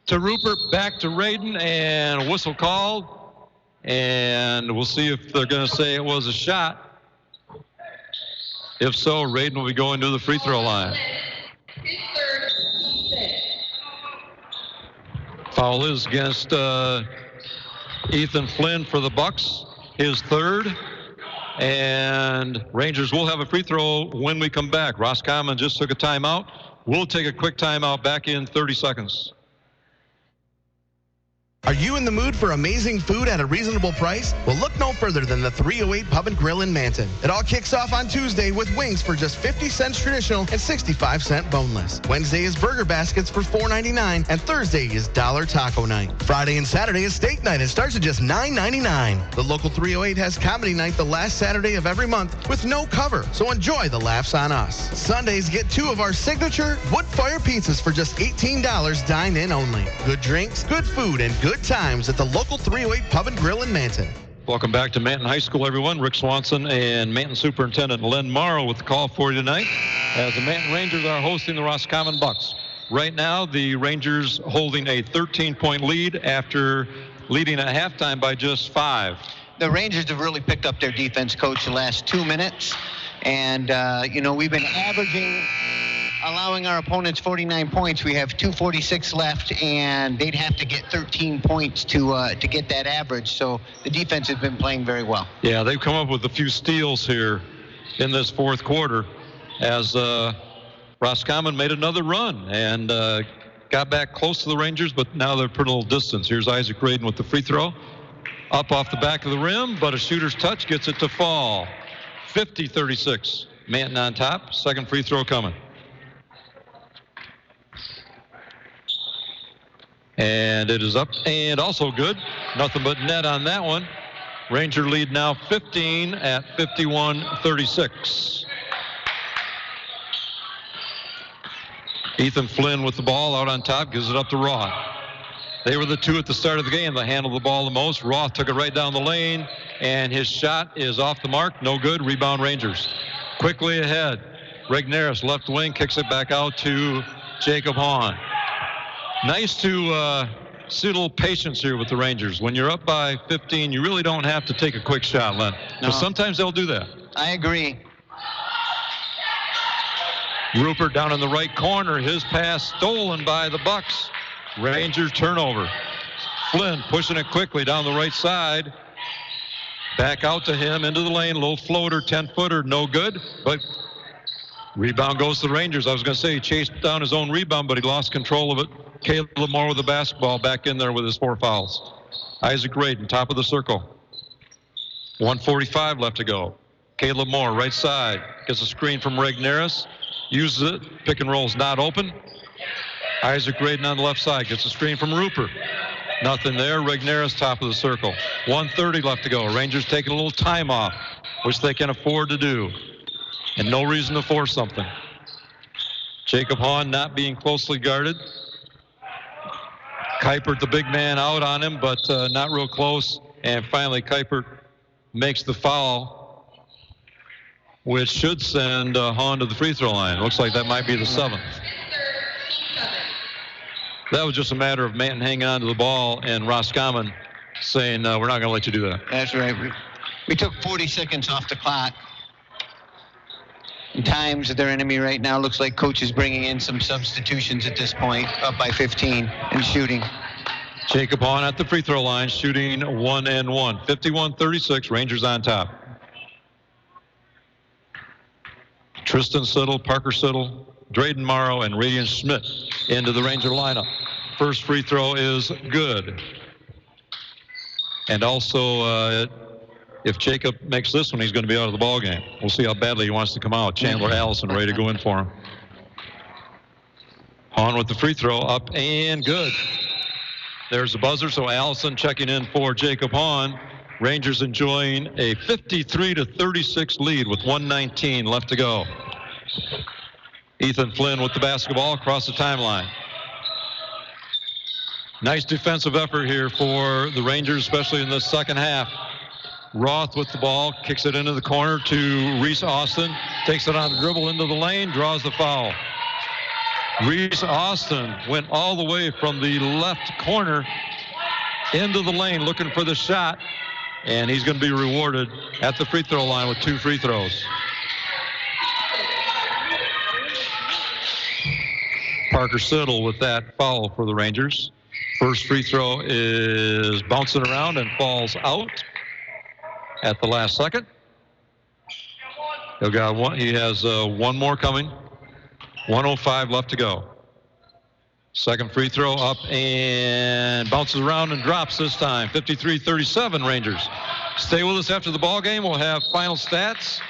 to Rupert, back to Raiden, and a whistle called. And we'll see if they're going to say it was a shot. If so, Raiden will be going to the free throw line. Foul is against Ethan Flynn for the Bucks, his third. And Rangers will have a free throw when we come back. Roscommon just took a timeout. We'll take a quick timeout, back in 30 seconds. Are you in the mood for amazing food at a reasonable price? Well, look no further than the 308 Pub and Grill in Manton. It all kicks off on Tuesday with wings for just 50 cents traditional and 65-cent boneless. Wednesday is burger baskets for $4.99, and Thursday is dollar taco night. Friday and Saturday is steak night. It starts at just $9.99. The local 308 has comedy night the last Saturday of every month with no cover, so enjoy the laughs on us. Sundays get 2 of our signature wood fire pizzas for just $18, dine in only. Good drinks, good food, and good times at the local 308 Pub and Grill in Manton. Welcome back to Manton High School, everyone. Rick Swanson and Manton Superintendent Len Morrow with the call for you tonight as the Manton Rangers are hosting the Roscommon Bucks. Right now, the Rangers holding a 13-point lead after leading at halftime by just 5. The Rangers have really picked up their defense, Coach, the last 2 minutes. And, we've been allowing our opponents 49 points. We have 2:46 left, and they'd have to get 13 points to get that average. So the defense has been playing very well. Yeah, they've come up with a few steals here in this fourth quarter as Roscommon made another run and got back close to the Rangers, but now they're pretty little distance. Here's Isaac Graydon with the free throw. Up off the back of the rim, but a shooter's touch gets it to fall. 50-36. Manton on top. Second free throw coming. And it is up and also good. Nothing but net on that one. Ranger lead now 15 at 51-36. Ethan Flynn with the ball out on top, gives it up to Roth. They were the 2 at the start of the game that handled the ball the most. Roth took it right down the lane, and his shot is off the mark. No good. Rebound Rangers. Quickly ahead. Regnerus, left wing, kicks it back out to Jacob Hahn. Nice to see a little patience here with the Rangers. When you're up by 15, you really don't have to take a quick shot, Len. But sometimes they'll do that. I agree. Rupert down in the right corner. His pass stolen by the Bucks. Rangers turnover. Flynn pushing it quickly down the right side. Back out to him into the lane. Little floater, 10-footer, no good. But rebound goes to the Rangers. I was going to say he chased down his own rebound, but he lost control of it. Caleb Lamore with the basketball back in there with his 4 fouls. Isaac Graydon, top of the circle. 1:45 left to go. Caleb Moore, right side. Gets a screen from Regnerus. Uses it. Pick and roll's not open. Isaac Graydon on the left side. Gets a screen from Rupert. Nothing there. Regnerus, top of the circle. 1:30 left to go. Rangers taking a little time off, which they can afford to do. And no reason to force something. Jacob Hahn not being closely guarded. Kuipert, the big man, out on him, but not real close. And finally, Kuipert makes the foul, which should send Hahn to the free throw line. Looks like that might be the 7th. That was just a matter of Manton hanging on to the ball and Roscommon saying, we're not going to let you do that. That's right. We took 40 seconds off the clock. And times their enemy right now. Looks like coach is bringing in some substitutions at this point, up by 15 and shooting. Jacob Hahn at the free throw line, shooting 1 and 1. 51-36, Rangers on top. Tristan Siddle, Parker Siddle, Drayden Morrow, and Radian Schmidt into the Ranger lineup. First free throw is good. And also, if Jacob makes this one, he's going to be out of the ball game. We'll see how badly he wants to come out. Chandler Allison ready to go in for him. Hahn with the free throw, up and good. There's the buzzer, so Allison checking in for Jacob Hahn. Rangers enjoying a 53-36 lead with 1:19 left to go. Ethan Flynn with the basketball across the timeline. Nice defensive effort here for the Rangers, especially in the second half. Roth with the ball, kicks it into the corner to Reese Austin, takes it on the dribble into the lane, draws the foul. Reese Austin went all the way from the left corner into the lane looking for the shot, and he's going to be rewarded at the free throw line with 2 free throws. Parker Siddle with that foul for the Rangers. First free throw is bouncing around and falls out at the last second. He'll got one. He has one more coming. 1:05 left to go. Second free throw up and bounces around and drops this time. 53-37 Rangers. Stay with us after the ball game. We'll have final stats,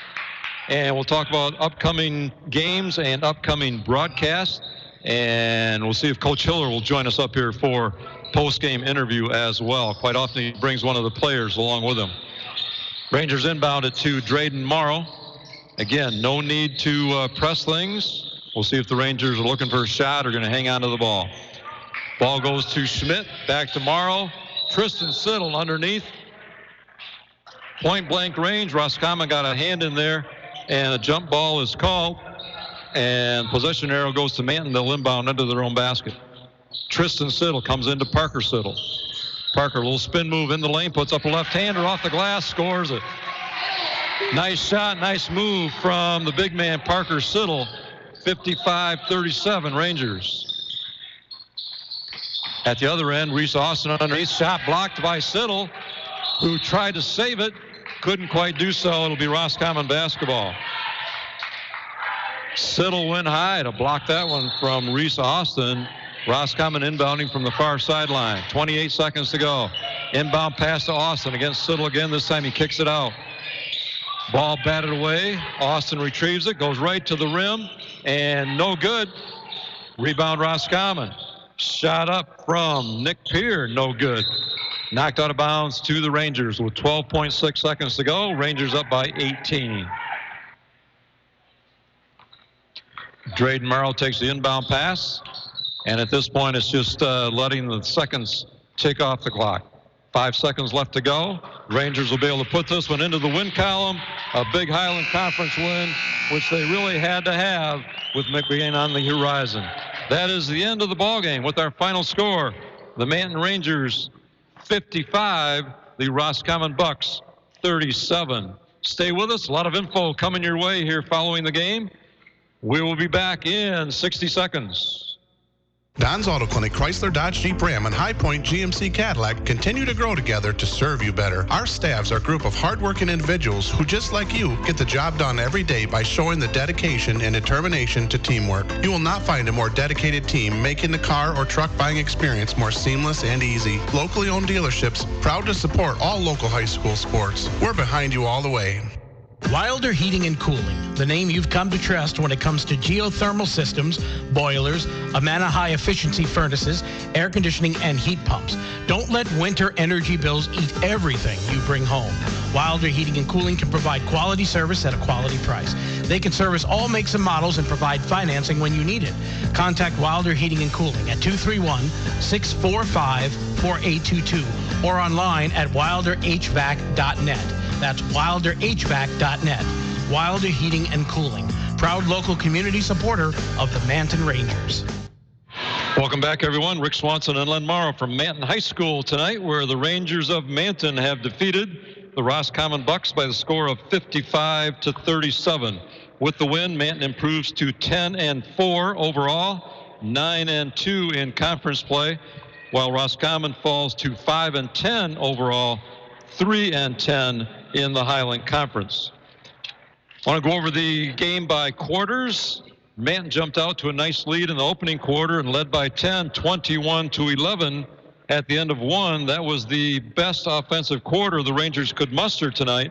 and we'll talk about upcoming games and upcoming broadcasts. And we'll see if Coach Hiller will join us up here for post-game interview as well. Quite often he brings one of the players along with him. Rangers inbounded to Drayden Morrow. Again, no need to press things. We'll see if the Rangers are looking for a shot or going to hang on to the ball. Ball goes to Schmidt, back to Morrow. Tristan Siddle underneath. Point blank range. Roscommon got a hand in there, and a jump ball is called. And possession arrow goes to Manton. They'll inbound into their own basket. Tristan Siddle comes into Parker Siddle. Parker, a little spin move in the lane, puts up a left-hander off the glass, scores it. Nice shot, nice move from the big man, Parker Siddle. 55-37 Rangers. At the other end, Reese Austin underneath, shot blocked by Siddle, who tried to save it, couldn't quite do so. It'll be Roscommon basketball. Siddle went high to block that one from Reese Austin. Roscommon inbounding from the far sideline. 28 seconds to go. Inbound pass to Austin against Siddle again. This time he kicks it out. Ball batted away. Austin retrieves it, goes right to the rim, and no good. Rebound Roscommon. Shot up from Nick Peer, no good. Knocked out of bounds to the Rangers with 12.6 seconds to go. Rangers up by 18. Drayden Morrow takes the inbound pass, and at this point it's just letting the seconds tick off the clock. 5 seconds left to go. Rangers will be able to put this one into the win column. A big Highland Conference win, which they really had to have with McBean on the horizon. That is the end of the ball game with our final score. The Manton Rangers 55, the Roscommon Bucks 37. Stay with us. A lot of info coming your way here following the game. We will be back in 60 seconds. Don's Auto Clinic, Chrysler, Dodge, Jeep, Ram, and High Point GMC Cadillac continue to grow together to serve you better. Our staffs are a group of hardworking individuals who, just like you, get the job done every day by showing the dedication and determination to teamwork. You will not find a more dedicated team making the car or truck buying experience more seamless and easy. Locally owned dealerships, proud to support all local high school sports. We're behind you all the way. Wilder Heating and Cooling, the name you've come to trust when it comes to geothermal systems, boilers, Amana high efficiency furnaces, air conditioning, and heat pumps. Don't let winter energy bills eat everything you bring home. Wilder Heating and Cooling can provide quality service at a quality price. They can service all makes and models and provide financing when you need it. Contact Wilder Heating and Cooling at 231-645-4822 or online at wilderhvac.net. That's wilderhvac.net. Wilder Heating and Cooling, proud local community supporter of the Manton Rangers. Welcome back, everyone. Rick Swanson and Len Morrow from Manton High School tonight, where the Rangers of Manton have defeated the Roscommon Bucks by the score of 55-37. With the win, Manton improves to 10-4 overall, 9-2 in conference play, while Roscommon falls to 5-10 overall, 3-10 in the Highland Conference. I want to go over the game by quarters. Manton jumped out to a nice lead in the opening quarter and led by 10, 21-11 at the end of one. That was the best offensive quarter the Rangers could muster tonight.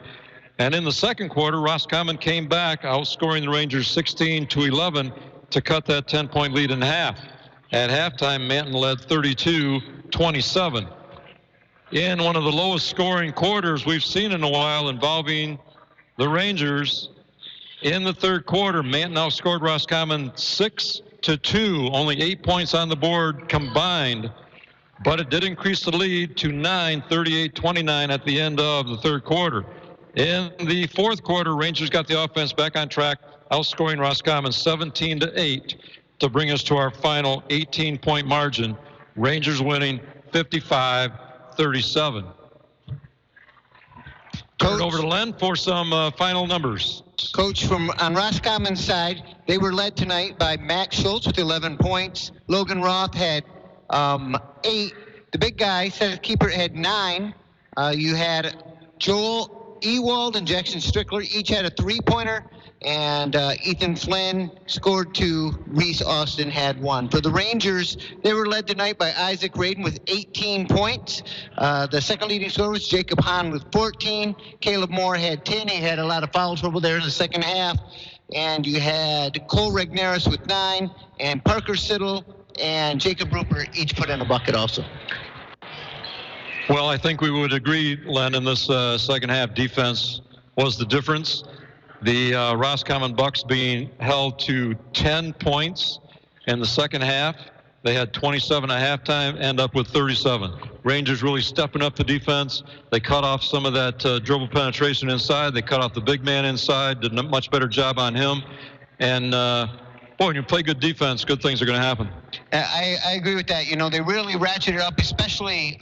And in the second quarter, Roscommon came back, outscoring the Rangers 16-11 to cut that 10-point lead in half. At halftime, Manton led 32-27. In one of the lowest scoring quarters we've seen in a while involving the Rangers. In the third quarter, Manton outscored Roscommon 6-2, only 8 points on the board combined, but it did increase the lead to 9, 38-29 at the end of the third quarter. In the fourth quarter, Rangers got the offense back on track, outscoring Roscommon 17-8 to bring us to our final 18-point margin. Rangers winning 55-37. Turn it over to Len for some final numbers. Coach, from on Roscommon's side, they were led tonight by Matt Schultz with 11 points. Logan Roth had 8. The big guy, Seth Keeper, had 9. You had Joel Ewald and Jackson Strickler each had a three-pointer, and Ethan Flynn scored 2. Reese Austin had 1. For the Rangers, they were led tonight by Isaac Radin with 18 points. The second leading scorer was Jacob Hahn with 14. Caleb Moore had 10. He had a lot of foul trouble there in the second half. And you had Cole Regneris with 9, and Parker Siddle and Jacob Rupert each put in a bucket also. Well, I think we would agree, Len, in this second half, defense was the difference. The Roscommon Bucks being held to 10 points in the second half. They had 27 at halftime, end up with 37. Rangers really stepping up the defense. They cut off some of that dribble penetration inside. They cut off the big man inside, did a much better job on him. And, boy, when you play good defense, good things are going to happen. I agree with that. You know, they really ratcheted up, especially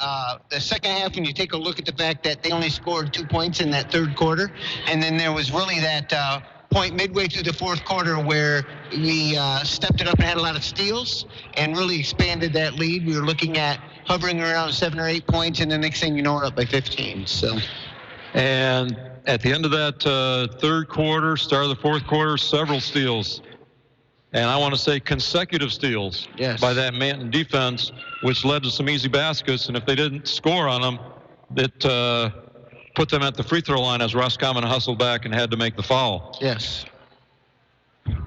the second half when you take a look at the fact that they only scored 2 points in that third quarter. And then there was really that point midway through the fourth quarter where we stepped it up and had a lot of steals and really expanded that lead. We were looking at hovering around 7 or 8 points, and the next thing you know, we're up by 15. So. And at the end of that third quarter, start of the fourth quarter, several steals. And I want to say consecutive steals by that Manton defense, which led to some easy baskets. And if they didn't score on them, it put them at the free throw line as Roscommon hustled back and had to make the foul. Yes.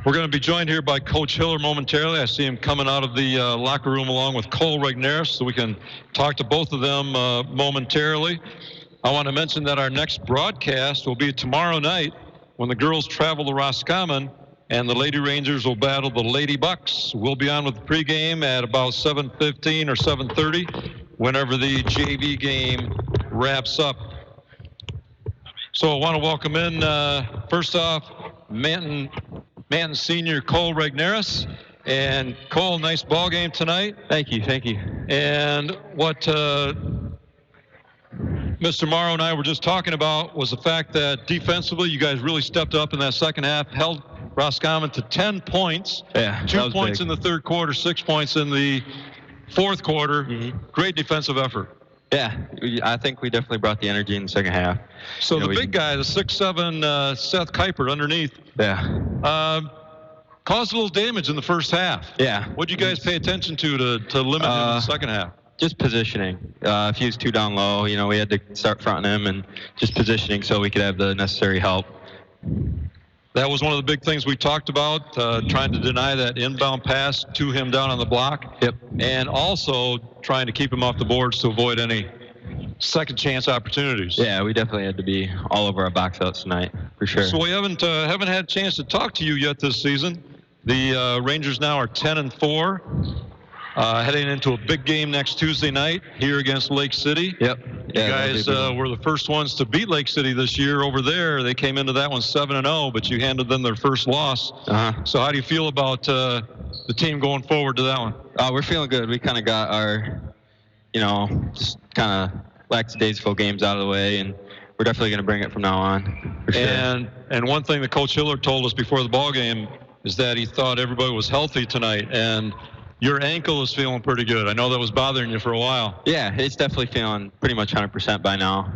We're going to be joined here by Coach Hiller momentarily. I see him coming out of the locker room along with Cole Regneris, so we can talk to both of them momentarily. I want to mention that our next broadcast will be tomorrow night when the girls travel to Roscommon and the Lady Rangers will battle the Lady Bucks. We'll be on with the pregame at about 7:15 or 7:30 whenever the JV game wraps up. So I want to welcome in, first off, Manton senior Cole Regneris. And Cole, nice ball game tonight. Thank you. And what Mr. Morrow and I were just talking about was the fact that defensively you guys really stepped up in that second half, held Roscommon to 10 points. Yeah, 2 points big in the third quarter, 6 points in the fourth quarter. Mm-hmm. Great defensive effort. Yeah, I think we definitely brought the energy in the second half. So the big guy, the 6'7", Seth Kuipert underneath, caused a little damage in the first half. Yeah. What did you guys pay attention to limit him in the second half? Just positioning. If he was too down low, we had to start fronting him and just positioning so we could have the necessary help. That was one of the big things we talked about, trying to deny that inbound pass to him down on the block. Yep. And also trying to keep him off the boards to avoid any second chance opportunities. Yeah, we definitely had to be all over our box outs tonight, for sure. So we haven't had a chance to talk to you yet this season. The Rangers now are 10-4. Heading into a big game next Tuesday night here against Lake City. Yep. You guys were the first ones to beat Lake City this year over there. They came into that one 7-0, but you handed them their first loss. Uh-huh. So how do you feel about the team going forward to that one? We're feeling good. We kind of got our, just kind of lackadaisical games out of the way, and we're definitely going to bring it from now on. For sure. And one thing that Coach Hiller told us before the ball game is that he thought everybody was healthy tonight, and your ankle is feeling pretty good. I know that was bothering you for a while. Yeah, it's definitely feeling pretty much 100% by now.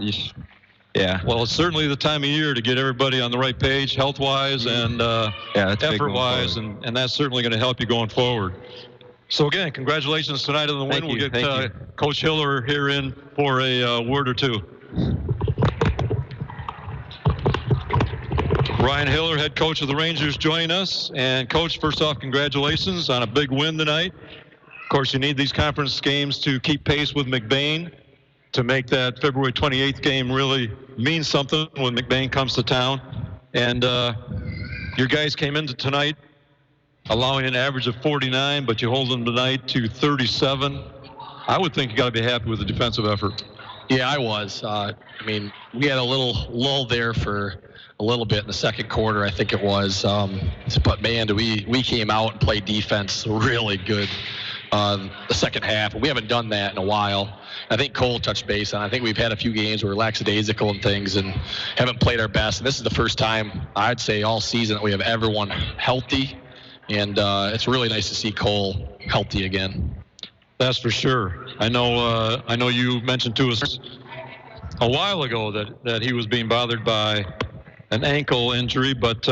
Yeah. Well, it's certainly the time of year to get everybody on the right page, health-wise and effort-wise, and that's certainly going to help you going forward. So, again, congratulations tonight on the win. We'll get Coach Hiller here in for a word or two. Ryan Hiller, head coach of the Rangers, joining us. And, Coach, first off, congratulations on a big win tonight. Of course, you need these conference games to keep pace with McBain to make that February 28th game really mean something when McBain comes to town. And your guys came into tonight allowing an average of 49, but you hold them tonight to 37. I would think you got to be happy with the defensive effort. Yeah, I was. We had a little lull there for a little bit in the second quarter, I think it was. But, man, we came out and played defense really good the second half. We haven't done that in a while. I think Cole touched base on it. I think we've had a few games where we're lackadaisical and things and haven't played our best. And this is the first time, I'd say, all season that we have everyone healthy. And it's really nice to see Cole healthy again. That's for sure. I know you mentioned to us a while ago that he was being bothered by an ankle injury, but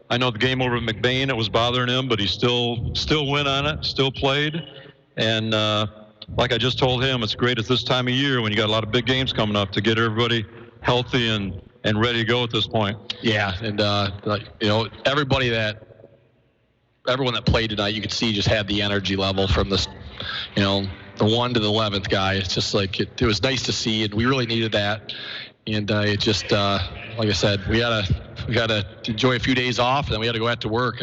I know the game over at McBain, it was bothering him, but he still went on it, still played. And like I just told him, it's great at this time of year when you got a lot of big games coming up to get everybody healthy and ready to go at this point. Yeah, and everyone that played tonight, you could see just had the energy level from this, the 1 to the 11th guy. It's just like it was nice to see, and we really needed that. And it just, like I said, we gotta enjoy a few days off, and then we got to go out to work.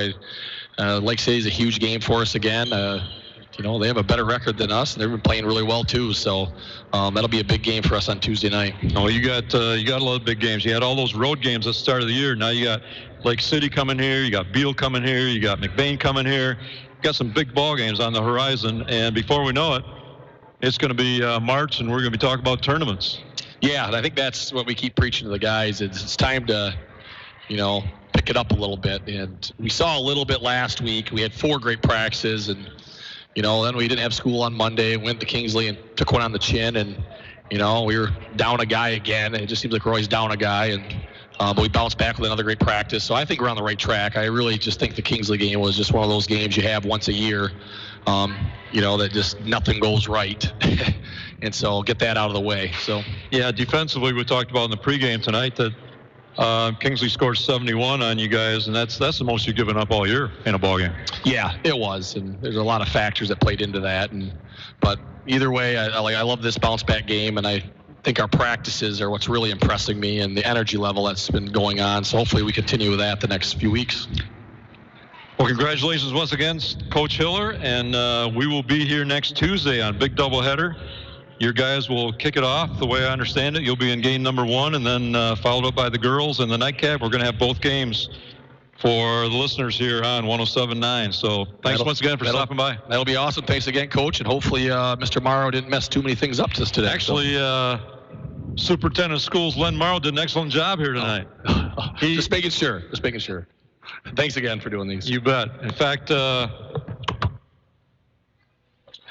Lake City's a huge game for us again. They have a better record than us, and they've been playing really well too. So that'll be a big game for us on Tuesday night. Oh, you got a lot of big games. You had all those road games at the start of the year. Now you got Lake City coming here. You got Beale coming here. You got McBain coming here. You got some big ball games on the horizon. And before we know it, it's going to be March, and we're going to be talking about tournaments. Yeah, and I think that's what we keep preaching to the guys. It's time to, pick it up a little bit. And we saw a little bit last week. We had 4 great practices, and then we didn't have school on Monday, went to Kingsley and took one on the chin, and, we were down a guy again. It just seems like we're always down a guy, and but we bounced back with another great practice. So I think we're on the right track. I really just think the Kingsley game was just one of those games you have once a year, that just nothing goes right. And so get that out of the way. So yeah, defensively, we talked about in the pregame tonight that Kingsley scored 71 on you guys, and that's the most you've given up all year in a ball game. Yeah, it was, and there's a lot of factors that played into that. But either way, I love this bounce back game, and I think our practices are what's really impressing me, and the energy level that's been going on. So hopefully we continue with that the next few weeks. Well, congratulations once again, Coach Hiller, and we will be here next Tuesday on Big Doubleheader. Your guys will kick it off, the way I understand it. You'll be in game number 1, and then followed up by the girls. And the nightcap, we're going to have both games for the listeners here on 107.9. So thanks once again for stopping by. That'll be awesome. Thanks again, Coach. And hopefully Mr. Morrow didn't mess too many things up to us today. Actually, Superintendent of Schools Len Morrow did an excellent job here tonight. Just making sure. Thanks again for doing these. You bet. In fact,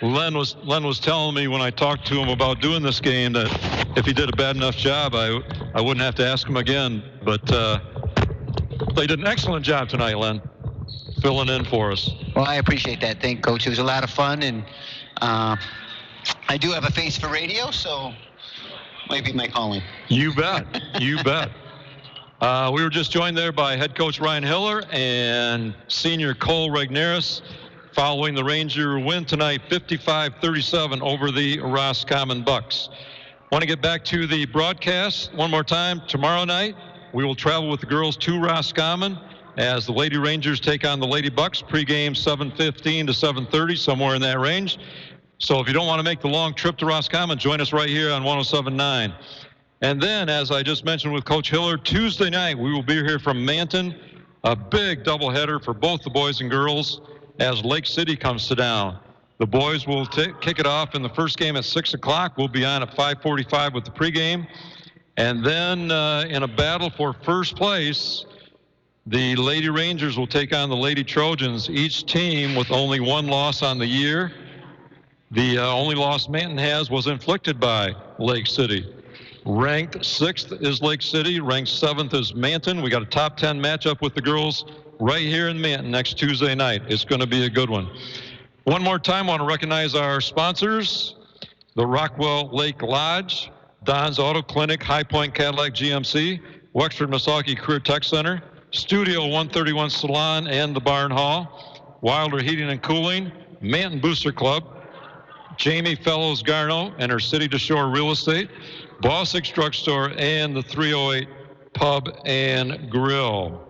Len was telling me when I talked to him about doing this game that if he did a bad enough job, I wouldn't have to ask him again. But they did an excellent job tonight, Len, filling in for us. Well, I appreciate that. Thank you, Coach. It was a lot of fun, and I do have a face for radio, so might be my calling. You bet. You bet. We were just joined there by head coach Ryan Hiller and senior Cole Regneris, following the Ranger win tonight, 55-37 over the Roscommon Bucks. Want to get back to the broadcast one more time. Tomorrow night, we will travel with the girls to Roscommon as the Lady Rangers take on the Lady Bucks. Pregame 7:15 to 7:30, somewhere in that range. So if you don't want to make the long trip to Roscommon, join us right here on 107.9. And then, as I just mentioned with Coach Hiller, Tuesday night, we will be here from Manton, a big doubleheader for both the boys and girls as Lake City comes to town. The boys will kick it off in the first game at 6 o'clock. We'll be on at 5:45 with the pregame. And then in a battle for first place, the Lady Rangers will take on the Lady Trojans, each team with only 1 loss on the year. The only loss Manton has was inflicted by Lake City. Ranked 6th is Lake City. Ranked 7th is Manton. We got a top 10 matchup with the girls right here in Manton next Tuesday night. It's going to be a good one. One more time, I want to recognize our sponsors, the Rockwell Lake Lodge, Don's Auto Clinic, High Point Cadillac GMC, Wexford Missaukee Career Tech Center, Studio 131 Salon and the Barn Hall, Wilder Heating and Cooling, Manton Booster Club, Jamie Fellows Garno and her City to Shore Real Estate, Bossick's Drugstore, and the 308 Pub and Grill.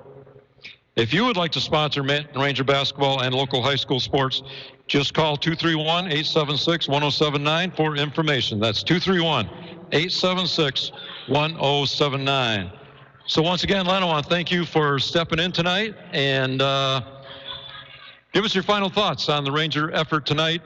If you would like to sponsor Manton Ranger basketball and local high school sports, just call 231-876-1079 for information. That's 231-876-1079. So once again, Len, I want to thank you for stepping in tonight, and give us your final thoughts on the Ranger effort tonight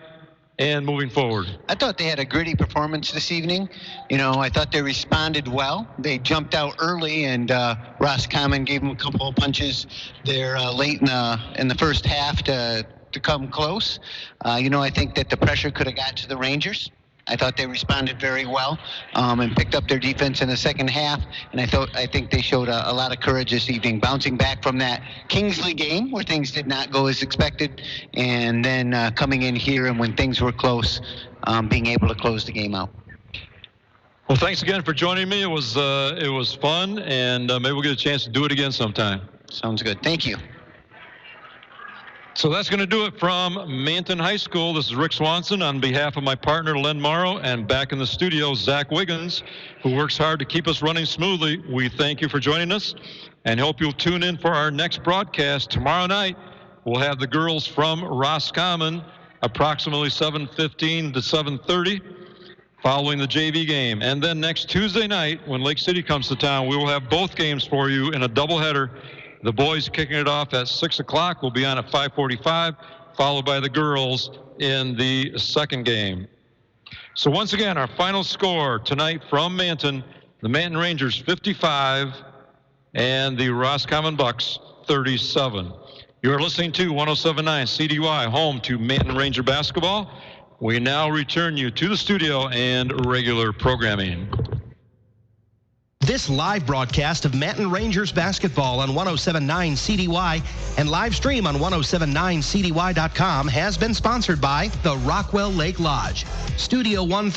and moving forward. I thought they had a gritty performance this evening. I thought they responded well. They jumped out early, and Roscommon gave them a couple of punches there late in the first half to come close. I think that the pressure could have got to the Rangers. I thought they responded very well and picked up their defense in the second half. And I think they showed a lot of courage this evening, bouncing back from that Kingsley game where things did not go as expected, and then coming in here and when things were close, being able to close the game out. Well, thanks again for joining me. It was fun, and maybe we'll get a chance to do it again sometime. Sounds good. Thank you. So that's going to do it from Manton High School. This is Rick Swanson on behalf of my partner, Len Morrow, and back in the studio, Zach Wiggins, who works hard to keep us running smoothly. We thank you for joining us and hope you'll tune in for our next broadcast tomorrow night. We'll have the girls from Roscommon approximately 7:15 to 7:30 following the JV game. And then next Tuesday night, when Lake City comes to town, we will have both games for you in a doubleheader. The boys kicking it off at 6 o'clock. Will be on at 5:45, followed by the girls in the second game. So once again, our final score tonight from Manton, the Manton Rangers 55 and the Roscommon Bucks 37. You're listening to 107.9 CDY, home to Manton Ranger basketball. We now return you to the studio and regular programming. This live broadcast of Manton Rangers basketball on 107.9 CDY and live stream on 107.9cdy.com has been sponsored by the Rockwell Lake Lodge, Studio 1.